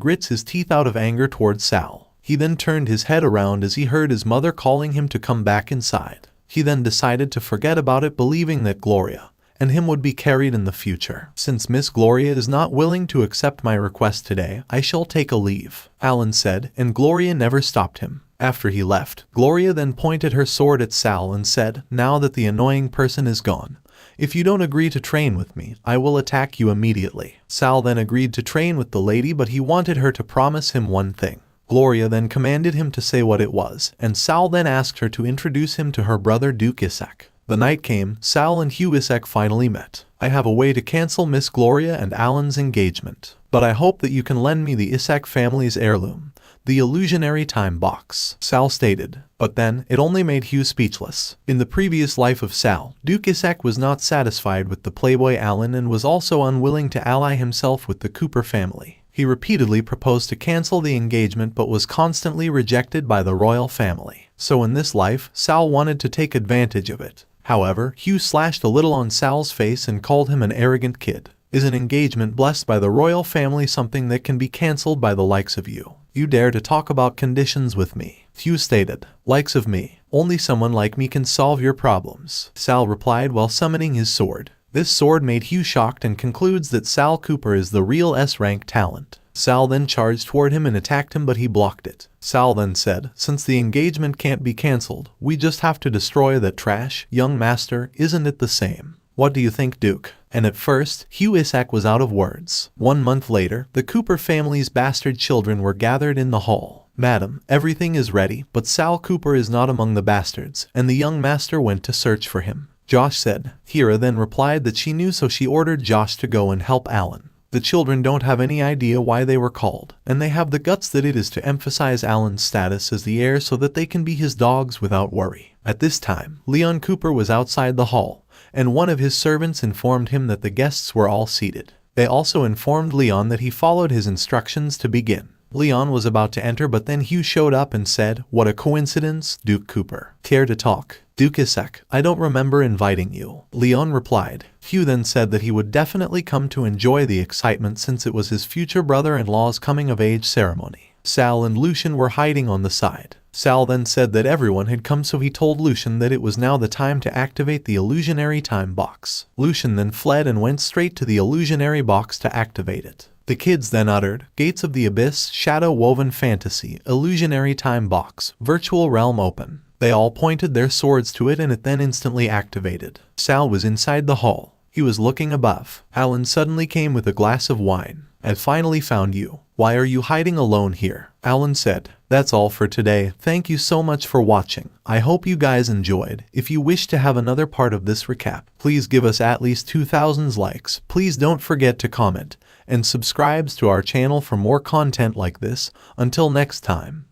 grits his teeth out of anger towards Sal. He then turned his head around as he heard his mother calling him to come back inside. He then decided to forget about it, believing that Gloria and him would be carried in the future. "Since Miss Gloria is not willing to accept my request today, I shall take a leave," Alan said, and Gloria never stopped him. After he left, Gloria then pointed her sword at Sal and said, "Now that the annoying person is gone, if you don't agree to train with me, I will attack you immediately." Sal then agreed to train with the lady, but he wanted her to promise him one thing. Gloria then commanded him to say what it was, and Sal then asked her to introduce him to her brother Duke Isaac. The night came, Sal and Hugh Isaac finally met. "I have a way to cancel Miss Gloria and Alan's engagement, but I hope that you can lend me the Isaac family's heirloom, the illusionary time box," Sal stated. But then, it only made Hugh speechless. In the previous life of Sal, Duke Isaac was not satisfied with the playboy Alan and was also unwilling to ally himself with the Cooper family. He repeatedly proposed to cancel the engagement but was constantly rejected by the royal family. So in this life, Sal wanted to take advantage of it. However, Hugh slashed a little on Sal's face and called him an arrogant kid. "Is an engagement blessed by the royal family something that can be cancelled by the likes of you? You dare to talk about conditions with me?" Hugh stated, "Likes of me? Only someone like me can solve your problems," Sal replied while summoning his sword. This sword made Hugh shocked and concludes that Sal Cooper is the real S-rank talent. Sal then charged toward him and attacked him, but he blocked it. Sal then said, "Since the engagement can't be cancelled, we just have to destroy that trash, young master, isn't it the same? What do you think, Duke?" And at first, Hugh Isaac was out of words. 1 month later, the Cooper family's bastard children were gathered in the hall. "Madam, everything is ready, but Sal Cooper is not among the bastards," and the young master went to search for him. Josh said. Hira then replied that she knew, so she ordered Josh to go and help Alan. The children don't have any idea why they were called, and they have the guts that it is to emphasize Alan's status as the heir so that they can be his dogs without worry. At this time, Leon Cooper was outside the hall, and one of his servants informed him that the guests were all seated. They also informed Leon that he followed his instructions to begin. Leon was about to enter, but then Hugh showed up and said, "What a coincidence, Duke Cooper. Care to talk?" "Duke Isaac, I don't remember inviting you," Leon replied. Hugh then said that he would definitely come to enjoy the excitement since it was his future brother-in-law's coming-of-age ceremony. Sal and Lucian were hiding on the side. Sal then said that everyone had come, so he told Lucian that it was now the time to activate the illusionary time box. Lucian then fled and went straight to the illusionary box to activate it. The kids then uttered, "Gates of the Abyss, shadow-woven fantasy, illusionary time box, virtual realm open." They all pointed their swords to it and it then instantly activated. Sal was inside the hall. He was looking above. Alan suddenly came with a glass of wine. "I finally found you. Why are you hiding alone here?" Alan said. "That's all for today. Thank you so much for watching. I hope you guys enjoyed. If you wish to have another part of this recap, please give us at least 2,000 likes. Please don't forget to comment and subscribe to our channel for more content like this. Until next time.